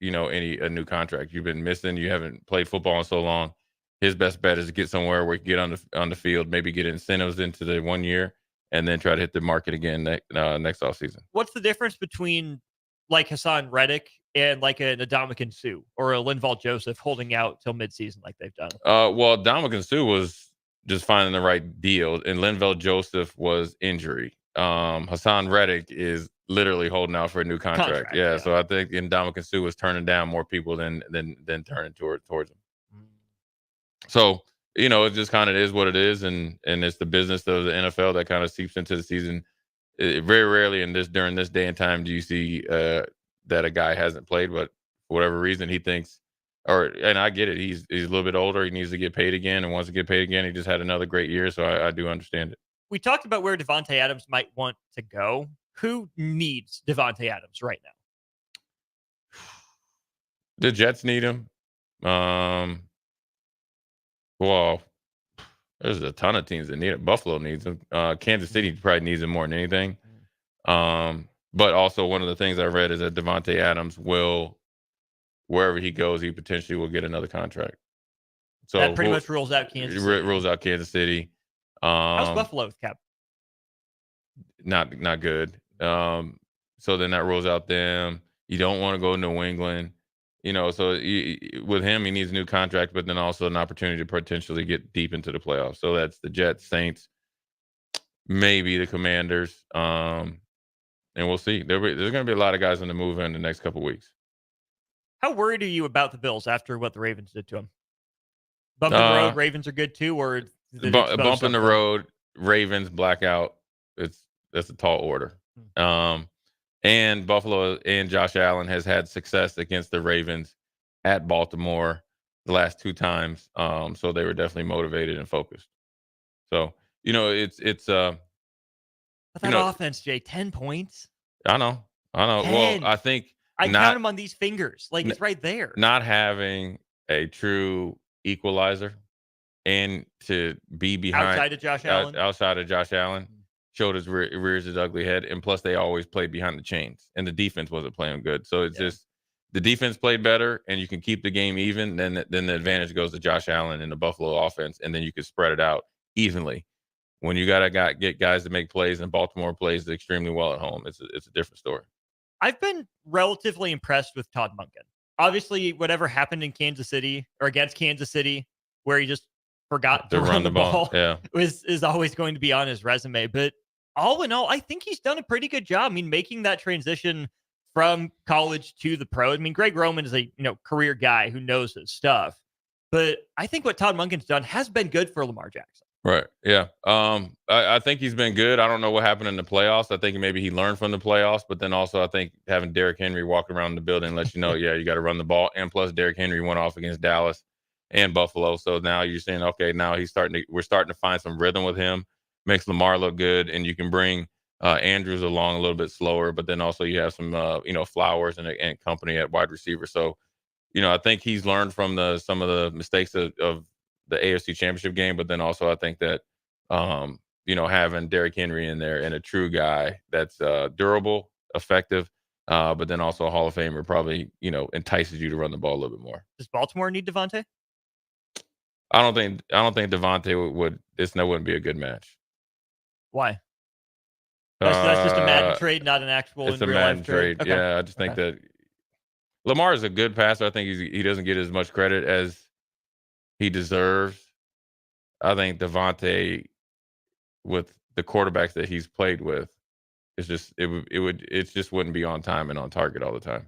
Speaker 21: a new contract. You've been missing. You haven't played football in so long. His best bet is to get somewhere where he can get on the field, maybe get incentives into the 1 year, and then try to hit the market again next offseason.
Speaker 7: What's the difference between like Hassan Reddick and like an Ndamukong Suh or a Linval Joseph holding out till midseason like they've done?
Speaker 21: Well, Ndamukong Suh was just finding the right deal, and Linval Joseph was injury. Hassan Reddick is literally holding out for a new contract. Yeah, so I think Ndamukong Suh was turning down more people than turning towards him. So it just kind of is what it is, and it's the business of the NFL that kind of seeps into the season. Very rarely during this day and time do you see that a guy hasn't played, but for whatever reason he thinks, and I get it, he's a little bit older, he needs to get paid again, and wants to get paid again. He just had another great year, so I do understand it.
Speaker 7: We talked about where Devontae Adams might want to go. Who needs Devontae Adams right now?
Speaker 21: The Jets need him. Well, there's a ton of teams that need it. Buffalo needs him. Kansas City probably needs him more than anything. But also one of the things I read is that Devontae Adams will, wherever he goes, he potentially will get another contract. So
Speaker 7: that pretty much rules out Kansas City.
Speaker 21: Rules out Kansas City.
Speaker 7: How's Buffalo with cap?
Speaker 21: Not good. So then that rules out them. You don't want to go to New England. So with him, he needs a new contract, but then also an opportunity to potentially get deep into the playoffs. So that's the Jets, Saints, maybe the Commanders, and we'll see. There's going to be a lot of guys on the move in the next couple of weeks.
Speaker 7: How worried are you about the Bills after what the Ravens did to them? Bump in the road, Ravens are good too, or
Speaker 21: bump in the road, Ravens blackout. That's a tall order. And Buffalo and Josh Allen has had success against the Ravens at Baltimore the last two times. So they were definitely motivated and focused. So, it's
Speaker 7: but that offense, Jay, 10 points.
Speaker 21: I know.
Speaker 7: 10.
Speaker 21: Well, I think
Speaker 7: I count them on these fingers. Like it's right there.
Speaker 21: Not having a true equalizer and to be behind
Speaker 7: Outside of Josh Allen?
Speaker 21: outside of Josh Allen, showed his rears his ugly head. And plus, they always played behind the chains, and the defense wasn't playing good. So it's just the defense played better, and you can keep the game even. Then the advantage goes to Josh Allen and the Buffalo offense, and then you can spread it out evenly. When you gotta get guys to make plays, and Baltimore plays extremely well at home, it's a different story.
Speaker 7: I've been relatively impressed with Todd Monken. Obviously, whatever happened in Kansas City or against Kansas City, where he just forgot to run the ball, is always going to be on his resume. But all in all, I think he's done a pretty good job. I mean, making that transition from college to the pro. I mean, Greg Roman is a career guy who knows his stuff. But I think what Todd Monken's done has been good for Lamar Jackson.
Speaker 21: Right. Yeah. I think he's been good. I don't know what happened in the playoffs. I think maybe he learned from the playoffs, but then also I think having Derrick Henry walk around the building lets you know, you got to run the ball. And plus Derrick Henry went off against Dallas and Buffalo. So now you're saying, okay, now we're starting to find some rhythm with him, makes Lamar look good. And you can bring Andrews along a little bit slower, but then also you have some, Flowers and company at wide receiver. So, I think he's learned from some of the mistakes of the AFC Championship game, but then also I think that having Derrick Henry in there and a true guy that's durable, effective, but then also a Hall of Famer probably entices you to run the ball a little bit more.
Speaker 7: Does Baltimore need Devontae?
Speaker 21: I don't think Devontae would. This wouldn't be a good match.
Speaker 7: Why? That's just a Madden trade, not an actual.
Speaker 21: It's a Madden trade. Okay. Yeah, I just think that Lamar is a good passer. I think he doesn't get as much credit as he deserves. I think Devontae, with the quarterbacks that he's played with, it's just it just wouldn't be on time and on target all the time.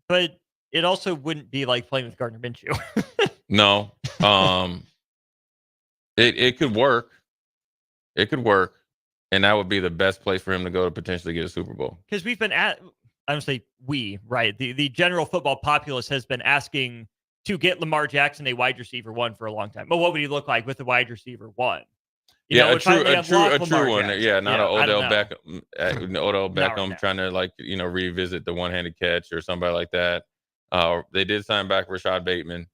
Speaker 7: But it also wouldn't be like playing with Gardner Minshew.
Speaker 21: No, it could work. It could work, and that would be the best place for him to go to potentially get a Super Bowl.
Speaker 7: Because we've been I don't say we, right? The general football populace has been asking to get Lamar Jackson a wide receiver one for a long time. But what would he look like with a wide receiver one?
Speaker 21: A true one. Yeah, not an Odell Beckham trying to revisit the one-handed catch or somebody like that. They did sign back Rashad Bateman,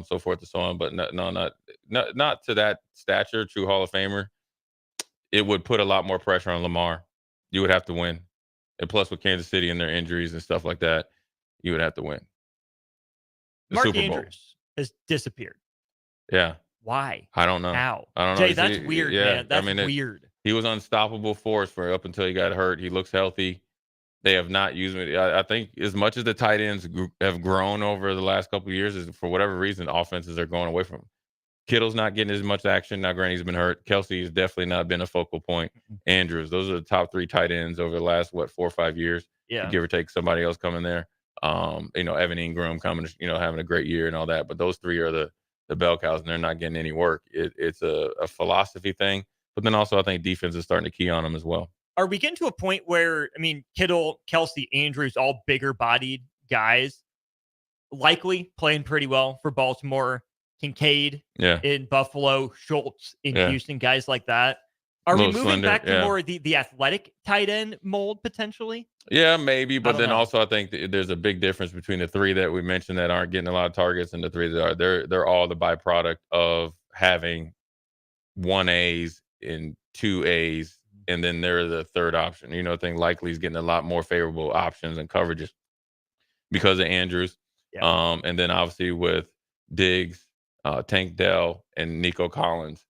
Speaker 21: so forth and so on. But not to that stature, true Hall of Famer. It would put a lot more pressure on Lamar. You would have to win, and plus with Kansas City and their injuries and stuff like that, you would have to win.
Speaker 7: Mark Andrews has disappeared.
Speaker 21: Yeah.
Speaker 7: Why?
Speaker 21: I don't know.
Speaker 7: How?
Speaker 21: I don't know.
Speaker 7: Jay, that's weird, man. That's weird.
Speaker 21: He was unstoppable force for up until he got hurt. He looks healthy. They have not used him. I think as much as the tight ends have grown over the last couple of years, is for whatever reason, offenses are going away from him. Kittle's not getting as much action. Now, granted, he's been hurt. Kelsey has definitely not been a focal point. Andrews, those are the top three tight ends over the last, 4 or 5 years.
Speaker 7: Yeah.
Speaker 21: Give or take somebody else coming there. Evan Ingram coming, having a great year and all that. But those three are the bell cows, and they're not getting any work. It's a philosophy thing. But then also I think defense is starting to key on them as well.
Speaker 7: Are we getting to a point where, Kittle, Kelsey, Andrews, all bigger bodied guys, likely playing pretty well for Baltimore, Kincaid in Buffalo, Schultz in Houston, guys like that? Are we moving back to more the athletic tight end mold potentially?
Speaker 21: Yeah, maybe. But then also I think there's a big difference between the three that we mentioned that aren't getting a lot of targets and the three that are. They're all the byproduct of having 1As and 2As, and then they're the third option. I think Likely's getting a lot more favorable options and coverages because of Andrews.
Speaker 7: Yeah.
Speaker 21: And then obviously with Diggs, Tank Dell, and Nico Collins,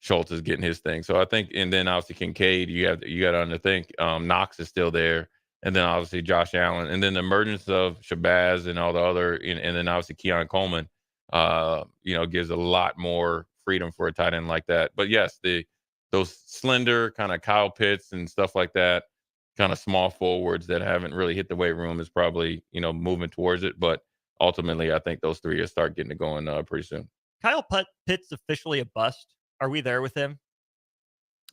Speaker 21: Schultz is getting his thing. So I think, and then obviously Kincaid, you got to think Knox is still there, and then obviously Josh Allen, and then the emergence of Shabazz and all the other, and then obviously Keon Coleman, gives a lot more freedom for a tight end like that. But yes, those slender kind of Kyle Pitts and stuff like that, kind of small forwards that haven't really hit the weight room is probably moving towards it. But ultimately, I think those three will start getting it going pretty soon.
Speaker 7: Kyle Pitts officially a bust. Are we there with him?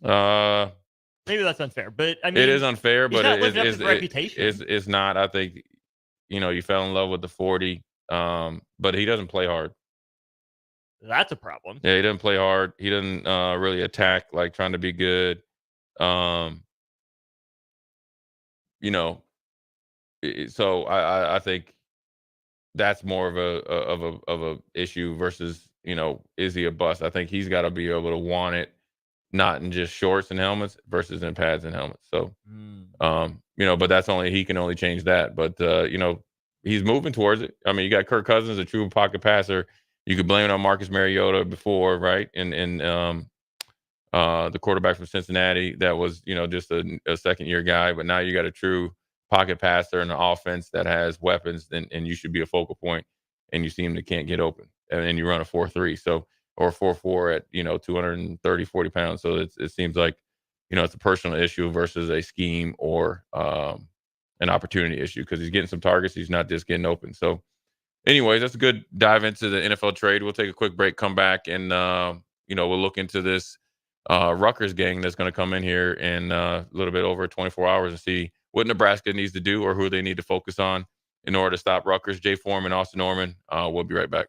Speaker 7: Maybe that's unfair, but it
Speaker 21: is unfair, but
Speaker 7: it's
Speaker 21: not. I think you fell in love with the 40, but he doesn't play hard.
Speaker 7: That's a problem.
Speaker 21: Yeah, he doesn't play hard. He doesn't really attack like trying to be good. So I think that's more of a issue versus, is he a bust? I think he's got to be able to want it, not in just shorts and helmets versus in pads and helmets. So, but he can only change that. But, he's moving towards it. I mean, you got Kirk Cousins, a true pocket passer. You could blame it on Marcus Mariota before, right? And the quarterback from Cincinnati that was, just a second-year guy. But now you got a true pocket passer and an offense that has weapons, and you should be a focal point, and you seem to can't get open. And then you run a 4-3, or 4-4 at, 230, 40 pounds. So it seems like, it's a personal issue versus a scheme or an opportunity issue, because he's getting some targets. He's not just getting open. So anyways, that's a good dive into the NFL trade. We'll take a quick break, come back, and, we'll look into this Rutgers gang that's going to come in here in a little bit over 24 hours and see what Nebraska needs to do or who they need to focus on in order to stop Rutgers. Jay Foreman, Austin Norman. We'll be right back.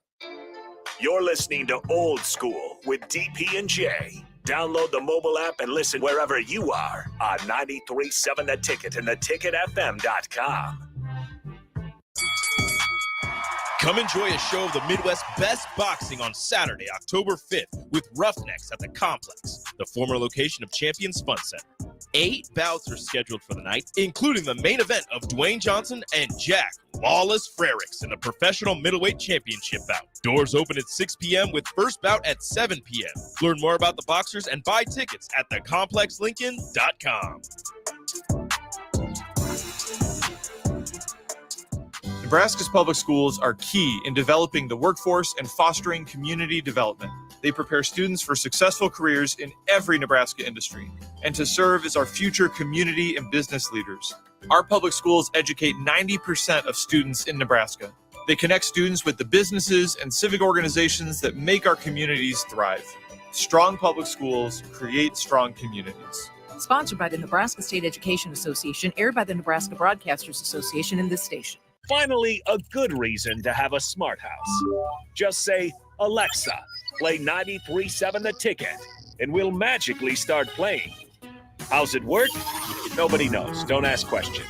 Speaker 1: You're listening to Old School with DP and J. Download the mobile app and listen wherever you are on 93.7 The Ticket and theticketfm.com.
Speaker 16: Come enjoy a show of the Midwest's best boxing on Saturday, October 5th, with Roughnecks at the Complex, the former location of Champions Fun Center. 8 bouts are scheduled for the night, including the main event of Dwayne Johnson and Jack Lawless Frericks in the professional middleweight championship bout. Doors open at 6 p.m. with first bout at 7 p.m. Learn more about the boxers and buy tickets at thecomplexlincoln.com.
Speaker 8: Nebraska's public schools are key in developing the workforce and fostering community development. They prepare students for successful careers in every Nebraska industry and to serve as our future community and business leaders. Our public schools educate 90% of students in Nebraska. They connect students with the businesses and civic organizations that make our communities thrive. Strong public schools create strong communities.
Speaker 9: Sponsored by the Nebraska State Education Association, aired by the Nebraska Broadcasters Association and this station.
Speaker 1: Finally, a good reason to have a smart house. Just say, Alexa, play 93.7 The Ticket, and we'll magically start playing. How's it work? Nobody knows. Don't ask questions.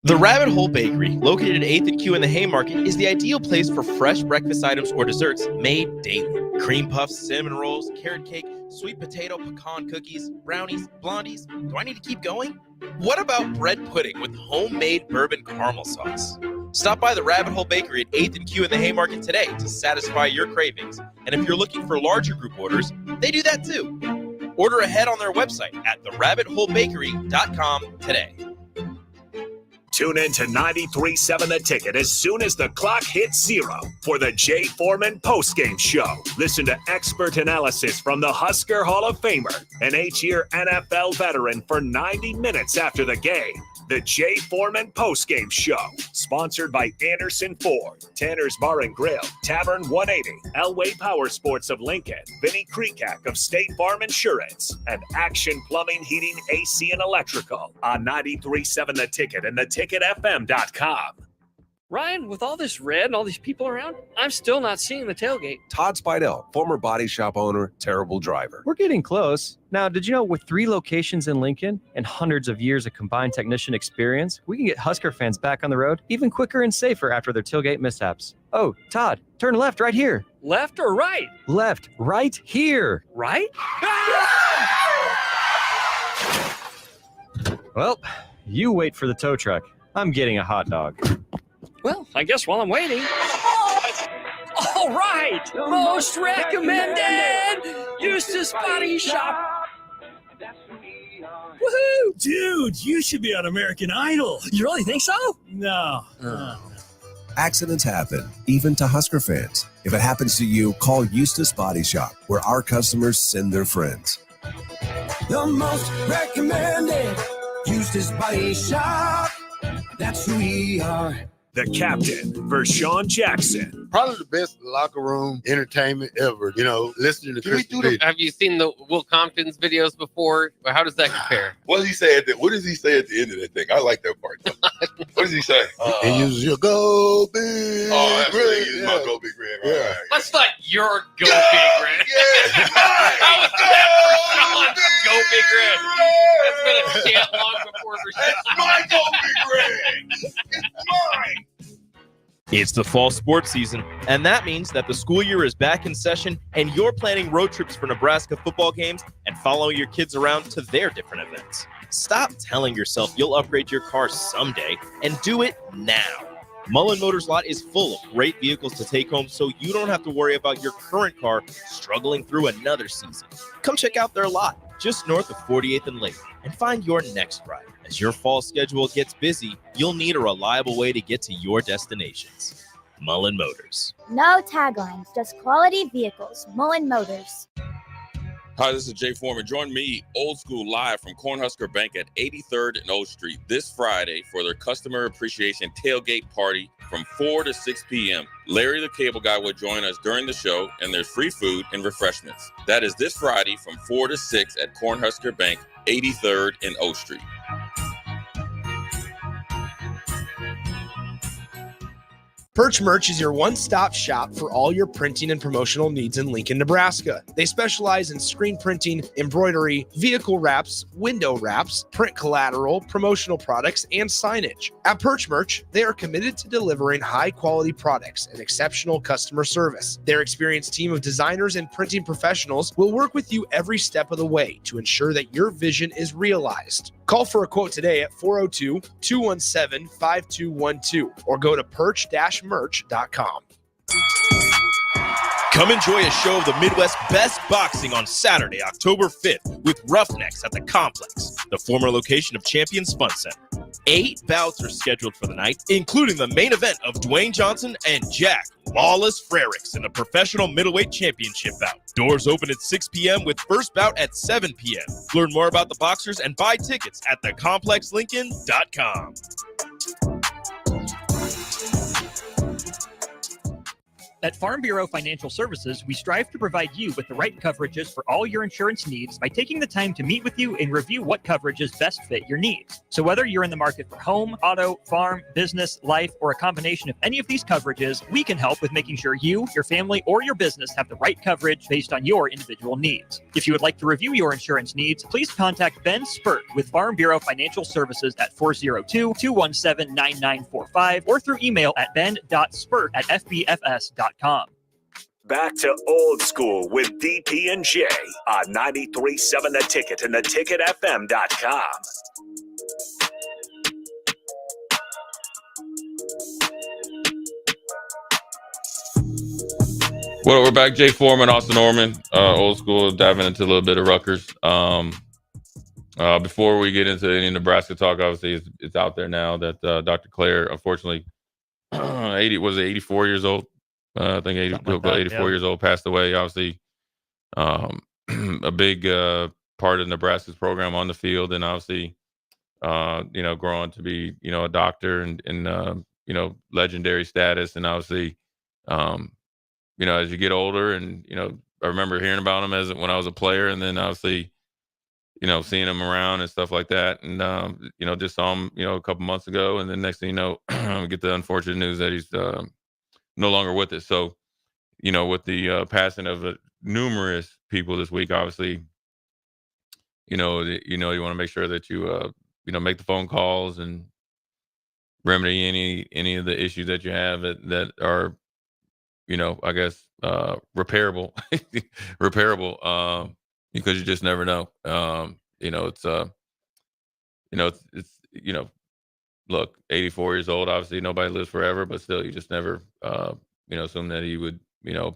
Speaker 12: The Rabbit Hole Bakery, located at 8th and Q in the Haymarket, is the ideal place for fresh breakfast items or desserts made daily. Cream puffs, cinnamon rolls, carrot cake, sweet potato pecan cookies, brownies, blondies. Do I need to keep going? What about bread pudding with homemade bourbon caramel sauce? Stop by the Rabbit Hole Bakery at 8th and Q in the Haymarket today to satisfy your cravings. And if you're looking for larger group orders, they do that too. Order ahead on their website at therabbitholebakery.com today.
Speaker 1: Tune in to 93.7 The Ticket as soon as the clock hits 0 for the Jay Foreman postgame show. Listen to expert analysis from the Husker Hall of Famer, an 8-year NFL veteran, for 90 minutes after the game. The Jay Foreman postgame show, sponsored by Anderson Ford, Tanner's Bar and Grill, Tavern 180, Elway Power Sports of Lincoln, Vinnie Kreekak of State Farm Insurance, and Action Plumbing, Heating, AC, and Electrical on 93.7 The Ticket and theticketfm.com.
Speaker 10: Ryan, with all this red and all these people around, I'm still not seeing the tailgate.
Speaker 11: Todd Spidell, former body shop owner, terrible driver.
Speaker 13: We're getting close. Now, did you know with 3 locations in Lincoln and hundreds of years of combined technician experience, we can get Husker fans back on the road even quicker and safer after their tailgate mishaps? Oh, Todd, turn left right here.
Speaker 10: Left or right?
Speaker 13: Left, right here.
Speaker 10: Right?
Speaker 13: Well, you wait for the tow truck. I'm getting a hot dog.
Speaker 10: Well, I guess while I'm waiting. All right! Most recommended! Eustace Body Shop!
Speaker 14: Woohoo! Dude, you should be on American Idol.
Speaker 10: You really think so?
Speaker 14: No.
Speaker 11: Accidents happen, even to Husker fans. If it happens to you, call Eustace Body Shop, where our customers send their friends.
Speaker 14: The most recommended Eustace Body Shop. That's who we are.
Speaker 1: The captain, Vershawn Jackson.
Speaker 25: Probably the best locker room entertainment ever. You know, listening to Chris.
Speaker 15: Have you seen the Will Compton's videos before? Or how does that compare?
Speaker 26: What does he say at the end of that thing? I like that part. What does he say?
Speaker 25: And use your go big.
Speaker 26: Oh, that's
Speaker 25: red.
Speaker 26: Use my go big red. Right, right.
Speaker 15: That's not your go big red.
Speaker 26: Yeah,
Speaker 15: How was that Vershawn's go big red? That's been a chant long before Vershawn.
Speaker 26: That's my go big red. It's mine.
Speaker 16: It's the fall sports season, and that means that the school year is back in session and you're planning road trips for Nebraska football games and following your kids around to their different events. Stop telling yourself you'll upgrade your car someday and do it now. Mullen Motors lot is full of great vehicles to take home so you don't have to worry about your current car struggling through another season. Come check out their lot just north of 48th and Lake and find your next ride. As your fall schedule gets busy, you'll need a reliable way to get to your destinations. Mullen Motors.
Speaker 24: No taglines, just quality vehicles. Mullen Motors.
Speaker 21: Hi, this is Jay Foreman. Join me, Old School, live from Cornhusker Bank at 83rd and O Street this Friday for their Customer Appreciation Tailgate Party from 4 to 6 p.m. Larry the Cable Guy will join us during the show, and there's free food and refreshments. That is this Friday from 4 to 6 at Cornhusker Bank, 83rd and O Street.
Speaker 5: Perch Merch is your one-stop shop for all your printing and promotional needs in Lincoln, Nebraska. They specialize in screen printing, embroidery, vehicle wraps, window wraps, print collateral, promotional products, and signage. At Perch Merch, they are committed to delivering high-quality products and exceptional customer service. Their experienced team of designers and printing professionals will work with you every step of the way to ensure that your vision is realized. Call for a quote today at 402-217-5212 or go to perch-merch.com.
Speaker 16: Come enjoy a show of the Midwest's best boxing on Saturday, October 5th with Roughnecks at the Complex, the former location of Champions Fun Center. 8 bouts are scheduled for the night, including the main event of Dwayne Johnson and Jack Lawless Frericks in the professional middleweight championship bout. Doors open at 6 p.m. with first bout at 7 p.m. Learn more about the boxers and buy tickets at thecomplexlincoln.com.
Speaker 7: At Farm Bureau Financial Services, we strive to provide you with the right coverages for all your insurance needs by taking the time to meet with you and review what coverages best fit your needs. So whether you're in the market for home, auto, farm, business, life, or a combination of any of these coverages, we can help with making sure you, your family, or your business have the right coverage based on your individual needs. If you would like to review your insurance needs, please contact Ben Spurt with Farm Bureau Financial Services at 402-217-9945 or through email at ben.spurt@fbfs.com.
Speaker 1: Back to Old School with DP and J on 93.7 The Ticket and theticketfm.com.
Speaker 21: Well, we're back. Jay Foreman, Austin Norman, Old School, diving into a little bit of Rutgers. Before we get into any Nebraska talk, obviously it's out there now that Dr. Claire, unfortunately, 84 years old. I think 84 years old, passed away. Obviously, a big part of Nebraska's program on the field, and obviously, growing to be, a doctor and legendary status. And obviously, as you get older, and I remember hearing about him when I was a player, and then obviously, seeing him around and stuff like that, and just saw him, a couple months ago, and then next thing you know, we get the unfortunate news that he's no longer with us. So, with the passing of numerous people this week, obviously, you want to make sure that you make the phone calls and remedy any of the issues that you have that are, I guess repairable, because you just never know. Look, 84 years old, obviously nobody lives forever, but still, you just never, assume that he would,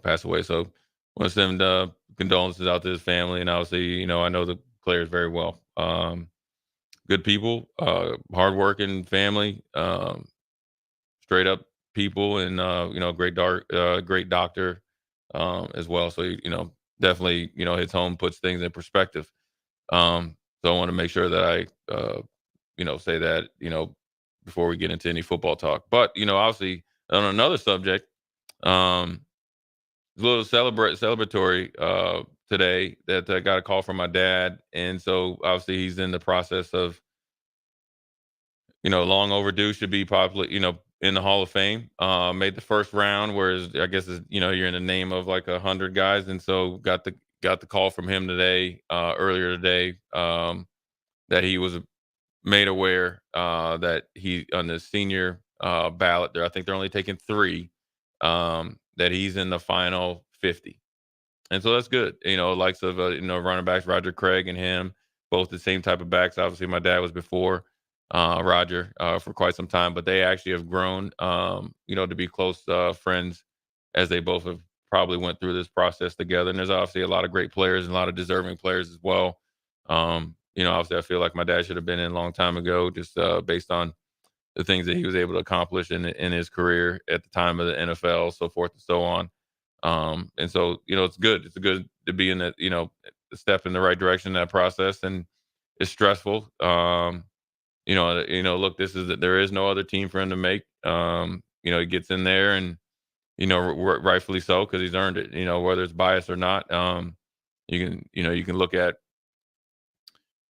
Speaker 21: pass away. So I want to send condolences out to his family. And obviously, I know the Claires very well. Good people, hardworking family, straight up people, and, great doctor as well. So, definitely, hits home, puts things in perspective. So I want to make sure that I, say that, before we get into any football talk. But, obviously on another subject, a little celebratory today that I got a call from my dad. And so obviously he's in the process of, long overdue, should be probably, in the Hall of Fame. Made the first round, whereas I guess, you're in the name of like 100 guys. And so got the call from him today, earlier today, that he was made aware that he on the senior ballot. I think they're only taking 3, that he's in the final 50. And so that's good. Likes of, running backs, Roger Craig and him, both the same type of backs. Obviously, my dad was before Roger for quite some time, but they actually have grown, to be close friends as they both have probably went through this process together. And there's obviously a lot of great players and a lot of deserving players as well. Obviously, I feel like my dad should have been in a long time ago, just based on the things that he was able to accomplish in his career at the time of the NFL, so forth and so on. And so, it's good. It's good to be in that, a step in the right direction in that process. And it's stressful. Look, there is no other team for him to make. He gets in there and, rightfully so, because he's earned it, whether it's biased or not. You can look at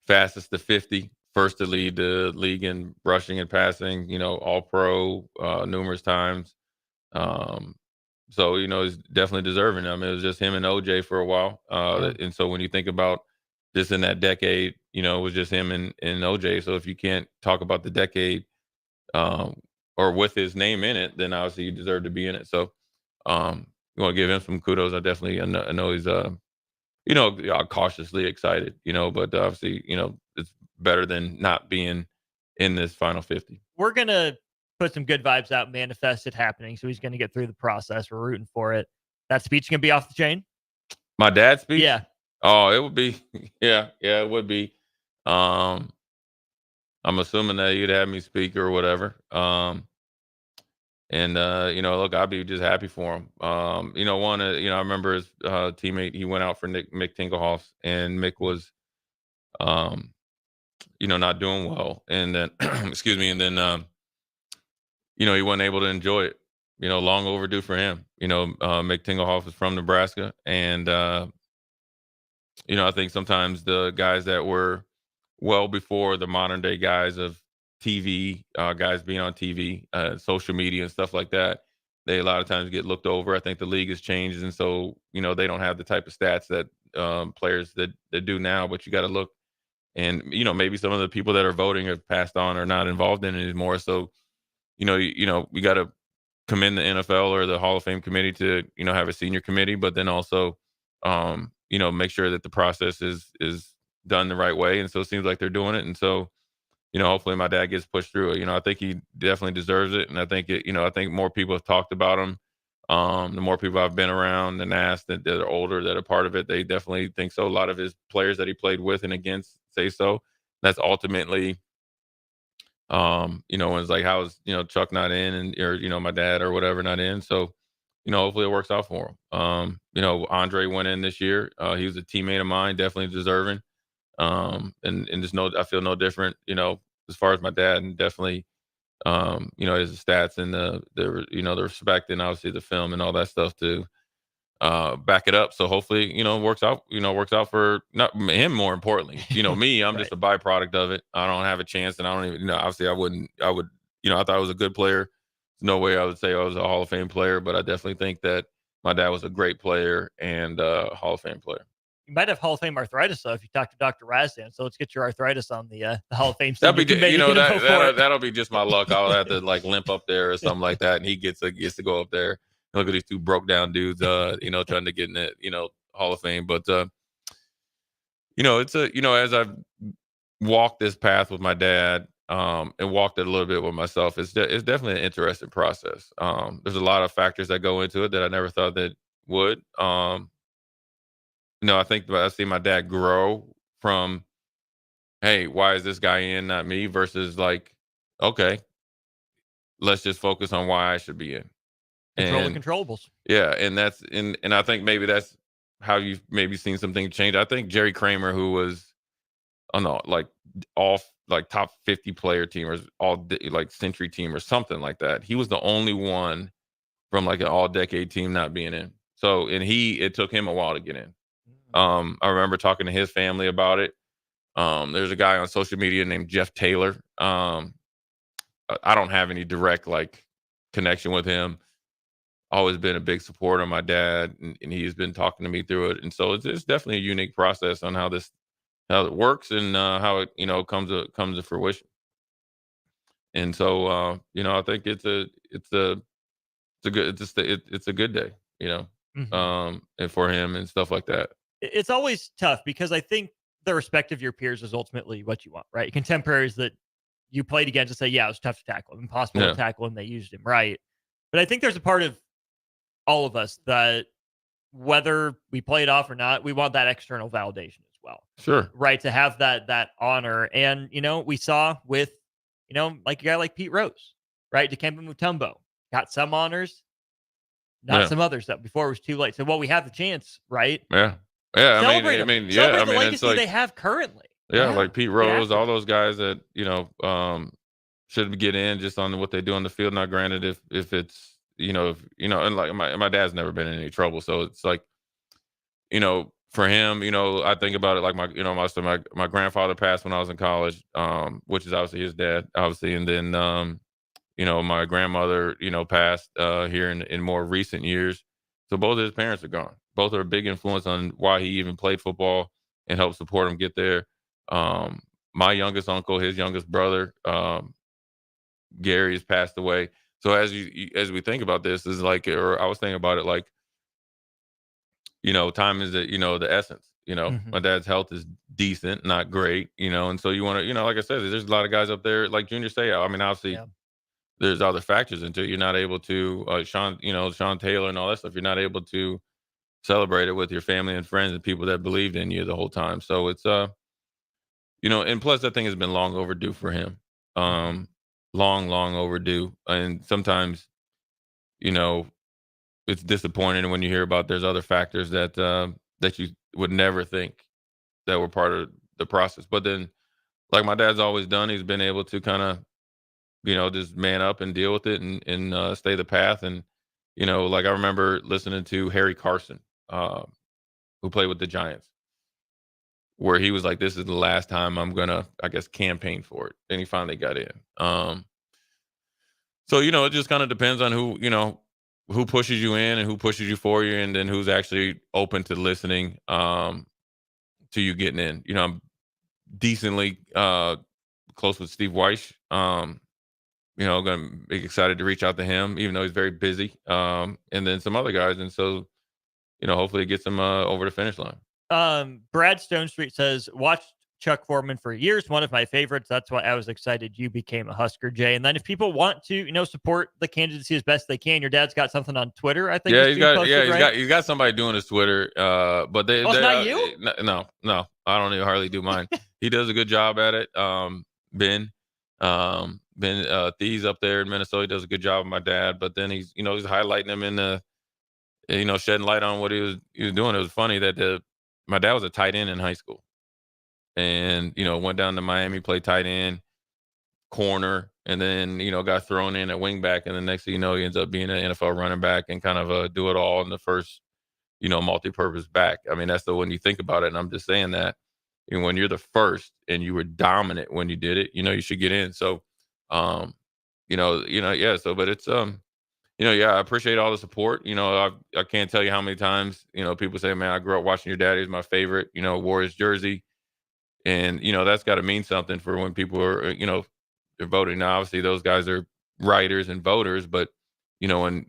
Speaker 21: fastest to 50, first to lead the league in rushing and passing, all pro numerous times. So, he's definitely deserving. I mean, it was just him and OJ for a while. And so when you think about just in that decade, it was just him and OJ. So if you can't talk about the decade or with his name in it, then obviously you deserve to be in it. So you want to give him some kudos. I know he's, cautiously excited, but obviously, it's better than not being in this final 50.
Speaker 7: We're going to put some good vibes out, manifest it happening. So he's going to get through the process. We're rooting for it. That speech can be off the chain.
Speaker 21: My dad's speech?
Speaker 7: Yeah.
Speaker 21: Oh, it would be. Yeah, it would be. I'm assuming that you'd have me speak or whatever. Look, I'd be just happy for him. I remember his teammate, he went out for Mick Tingelhoff, and Mick was, not doing well. And then, excuse me, and then, he wasn't able to enjoy it. Long overdue for him. Mick Tingelhoff is from Nebraska, and I think sometimes the guys that were well before the modern day guys of TV, guys being on TV, social media and stuff like that, they a lot of times get looked over. I think the league has changed, and so they don't have the type of stats that players that do now. But you got to look, and maybe some of the people that are voting have passed on or not involved in it anymore. So we got to commend the NFL or the Hall of Fame committee to have a senior committee, but then also make sure that the process is done the right way. And so it seems like they're doing it, and so. Hopefully my dad gets pushed through it. I think he definitely deserves it. And I think I think more people have talked about him. The more people I've been around and asked that are older, that are part of it, they definitely think so. A lot of his players that he played with and against say so. That's ultimately, when it's like, how is, Chuck not in and, or, my dad or whatever not in. So, hopefully it works out for him. Andre went in this year. He was a teammate of mine, definitely deserving. And just I feel no different, as far as my dad, and definitely, his stats and the respect and obviously the film and all that stuff to back it up. So hopefully, works out for not him more importantly. Me, I'm just a byproduct of it. I don't have a chance, and I don't even, obviously I would, I thought I was a good player. There's no way I would say I was a Hall of Fame player, but I definitely think that my dad was a great player and a Hall of Fame player.
Speaker 7: You might have Hall of Fame arthritis, though, if you talk to Dr. Razdan. So let's get your arthritis on the Hall of Fame.
Speaker 21: That'll be, that'll be just my luck. I'll have to limp up there or something like that, and he gets to go up there. Look at these two broke down dudes, trying to get in the Hall of Fame. But it's as I've walked this path with my dad, and walked it a little bit with myself, it's definitely an interesting process. There's a lot of factors that go into it that I never thought that would. I think I see my dad grow from, hey, why is this guy in, not me, versus like, okay, let's just focus on why I should be in.
Speaker 7: Control the controllables.
Speaker 21: Yeah, and and I think maybe that's how you've maybe seen something change. I think Jerry Kramer, who was, I don't know, like top 50 player team or century team or something like that, he was the only one from like an all decade team not being in. So, and it took him a while to get in. I remember talking to his family about it. There's a guy on social media named Jeff Taylor. I don't have any direct connection with him. Always been a big supporter of my dad, and he's been talking to me through it. And so it's definitely a unique process on how it works and how it comes to fruition. And so, I think it's a good day, and for him and stuff like that.
Speaker 7: It's always tough because I think the respect of your peers is ultimately what you want, right? Contemporaries that you played against to say, yeah, it was tough to tackle, impossible to tackle, and they used him right. But I think there's a part of all of us that whether we play it off or not, we want that external validation as well.
Speaker 21: Sure.
Speaker 7: Right. To have that honor. And, we saw with, like a guy like Pete Rose, right? Dikembe Mutombo got some honors, not some others though, before it was too late. So, we have the chance, right?
Speaker 21: Yeah. Yeah.
Speaker 7: Celebrate the legacy
Speaker 21: it's like,
Speaker 7: they have currently.
Speaker 21: Yeah. Like Pete Rose, all those guys that, should get in just on what they do on the field. Now, granted, if it's, and like my dad's never been in any trouble. So it's like, for him, I think about it like my grandfather passed when I was in college, which is obviously his dad, obviously. And then, my grandmother, passed here in more recent years. So both of his parents are gone. Both are a big influence on why he even played football and helped support him get there. My youngest uncle, his youngest brother, Gary, has passed away. So as we think about this, is like, or I was thinking about it like, time is the essence. My dad's health is decent, not great, and so you want to, like I said, there's a lot of guys up there like Junior Seau. I mean, obviously there's other factors into it. You're not able to, Sean Taylor and all that stuff. You're not able to celebrate it with your family and friends and people that believed in you the whole time. So it's, and plus that thing has been long overdue for him. Long overdue. And sometimes, it's disappointing when you hear about there's other factors that you would never think that were part of the process. But then, like my dad's always done, he's been able to kind of, just man up and deal with it and stay the path. And, like I remember listening to Harry Carson, who played with the Giants, where he was like, this is the last time I'm going to, I guess, campaign for it. And he finally got in. So, it just kind of depends on who pushes you in and who pushes you for you, and then who's actually open to listening to you getting in. I'm decently close with Steve Weiss. Going to be excited to reach out to him, even though he's very busy. And then some other guys. And so, hopefully it gets him over the finish line.
Speaker 7: Brad Stone Street says, watched Chuck Foreman for years, one of my favorites. That's why I was excited you became a Husker, Jay. And then if people want to, support the candidacy as best they can, your dad's got something on Twitter, I think.
Speaker 21: Yeah, he's got somebody doing his Twitter. But it's
Speaker 7: not you?
Speaker 21: No, I don't even hardly do mine. He does a good job at it. Ben Thies up there in Minnesota, he does a good job with my dad. But then he's highlighting him in the, shedding light on what he was doing. It was funny that my dad was a tight end in high school. And, went down to Miami, played tight end, corner, and then, got thrown in at wing back. And the next thing you know, he ends up being an NFL running back and kind of do it all in the first, multi-purpose back. I mean, that's when you think about it. And I'm just saying that when you're the first and you were dominant when you did it, you should get in. So, but it's, I appreciate all the support. I can't tell you how many times, people say, man, I grew up watching your dad. He's my favorite, wore his jersey. And, that's got to mean something for when people are, they're voting. Now, obviously, those guys are writers and voters. But, when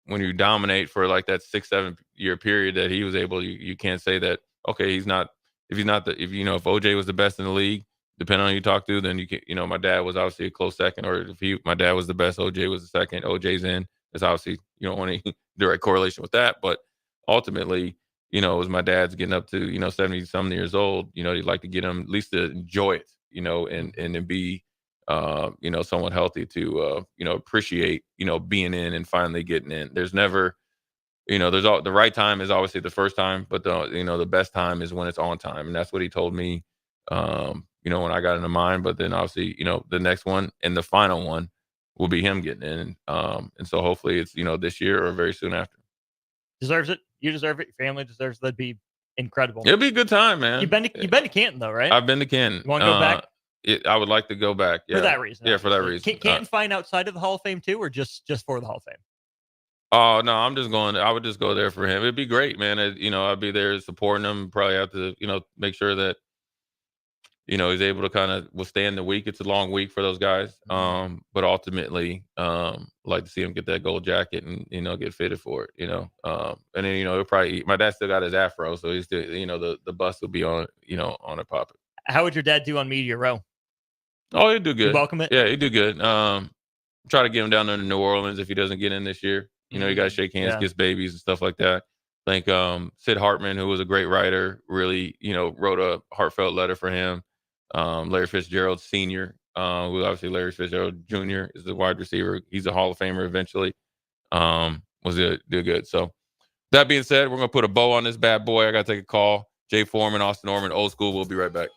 Speaker 21: you dominate for like that 6-7 year period that he was able, you can't say that, okay, if OJ was the best in the league, depending on who you talk to, then my dad was obviously a close second. Or if my dad was the best, OJ was the second. OJ's in. It's obviously, you don't want any direct correlation with that. But ultimately, as my dad's getting up to, 70 something years old, you'd like to get him at least to enjoy it, and then be, somewhat healthy to, appreciate, being in and finally getting in. There's never, the right time is obviously the first time, but the best time is when it's on time. And that's what he told me, when I got into mine. But then obviously, the next one and the final one will be him getting in. And so hopefully it's, this year or very soon after.
Speaker 7: Deserves it. You deserve it. Your family deserves it. That'd be incredible.
Speaker 21: It'll be a good time, man.
Speaker 7: You've been to Canton though, right?
Speaker 21: I've been to Canton.
Speaker 7: You want to go back?
Speaker 21: I would like to go back. Yeah.
Speaker 7: For that reason.
Speaker 21: Yeah, for that reason.
Speaker 7: Canton find outside of the Hall of Fame too, or just for the Hall of Fame?
Speaker 21: Oh no, I'm just going. I would just go there for him. It'd be great, man. I'd be there supporting him. Probably have to, make sure that, he's able to kind of withstand the week. It's a long week for those guys. But ultimately, like to see him get that gold jacket and, get fitted for it, and then, he'll probably, my dad still got his afro. So he's still, the bus will be on, on it popping.
Speaker 7: How would your dad do on Media Row?
Speaker 21: Oh, he'd do good.
Speaker 7: You welcome it?
Speaker 21: Yeah, he'd do good. Try to get him down there to New Orleans if he doesn't get in this year. You got to shake hands, kiss babies and stuff like that. I think Sid Hartman, who was a great writer, really, wrote a heartfelt letter for him. Larry Fitzgerald Sr., who obviously Larry Fitzgerald Jr. is the wide receiver. He's a Hall of Famer eventually. Do good. So that being said, we're going to put a bow on this bad boy. I got to take a call. Jay Foreman, Austin Norman, Old School. We'll be right back.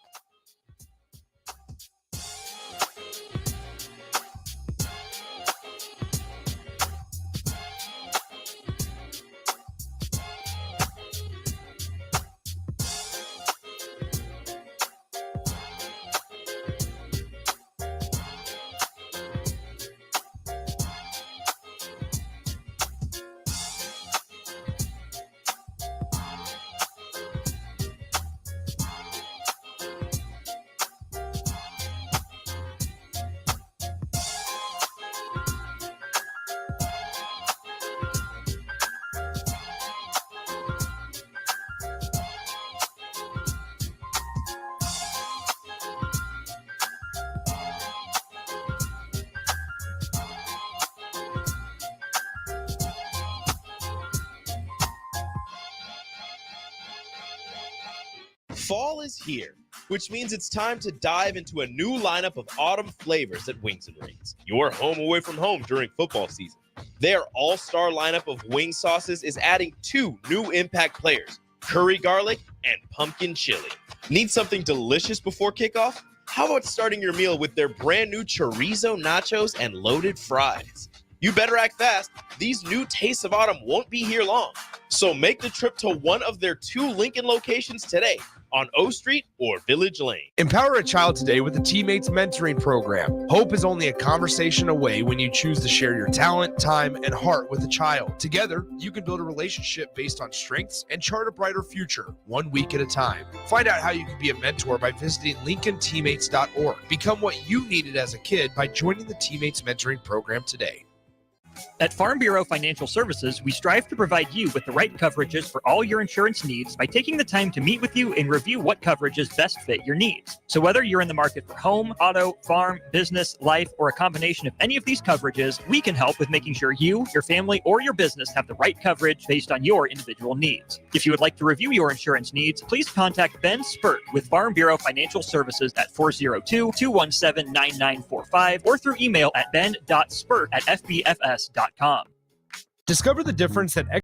Speaker 16: Fall is here, which means it's time to dive into a new lineup of autumn flavors at Wings and Rings, your home away from home during football season. Their all-star lineup of wing sauces is adding 2 new impact players, curry garlic and pumpkin chili. Need something delicious before kickoff? How about starting your meal with their brand new chorizo nachos and loaded fries? You better act fast. These new tastes of autumn won't be here long. So make the trip to one of their 2 Lincoln locations today on O Street or Village Lane.
Speaker 5: Empower a child today with the Teammates Mentoring Program. Hope is only a conversation away when you choose to share your talent, time, and heart with a child. Together, you can build a relationship based on strengths and chart a brighter future, 1 week at a time. Find out how you can be a mentor by visiting LincolnTeammates.org. Become what you needed as a kid by joining the Teammates Mentoring Program today.
Speaker 7: At Farm Bureau Financial Services, we strive to provide you with the right coverages for all your insurance needs by taking the time to meet with you and review what coverages best fit your needs. So whether you're in the market for home, auto, farm, business, life, or a combination of any of these coverages, we can help with making sure you, your family, or your business have the right coverage based on your individual needs. If you would like to review your insurance needs, please contact Ben Spurt with Farm Bureau Financial Services at 402-217-9945 or through email at ben.spurt@fbfs.com.
Speaker 5: Discover the difference that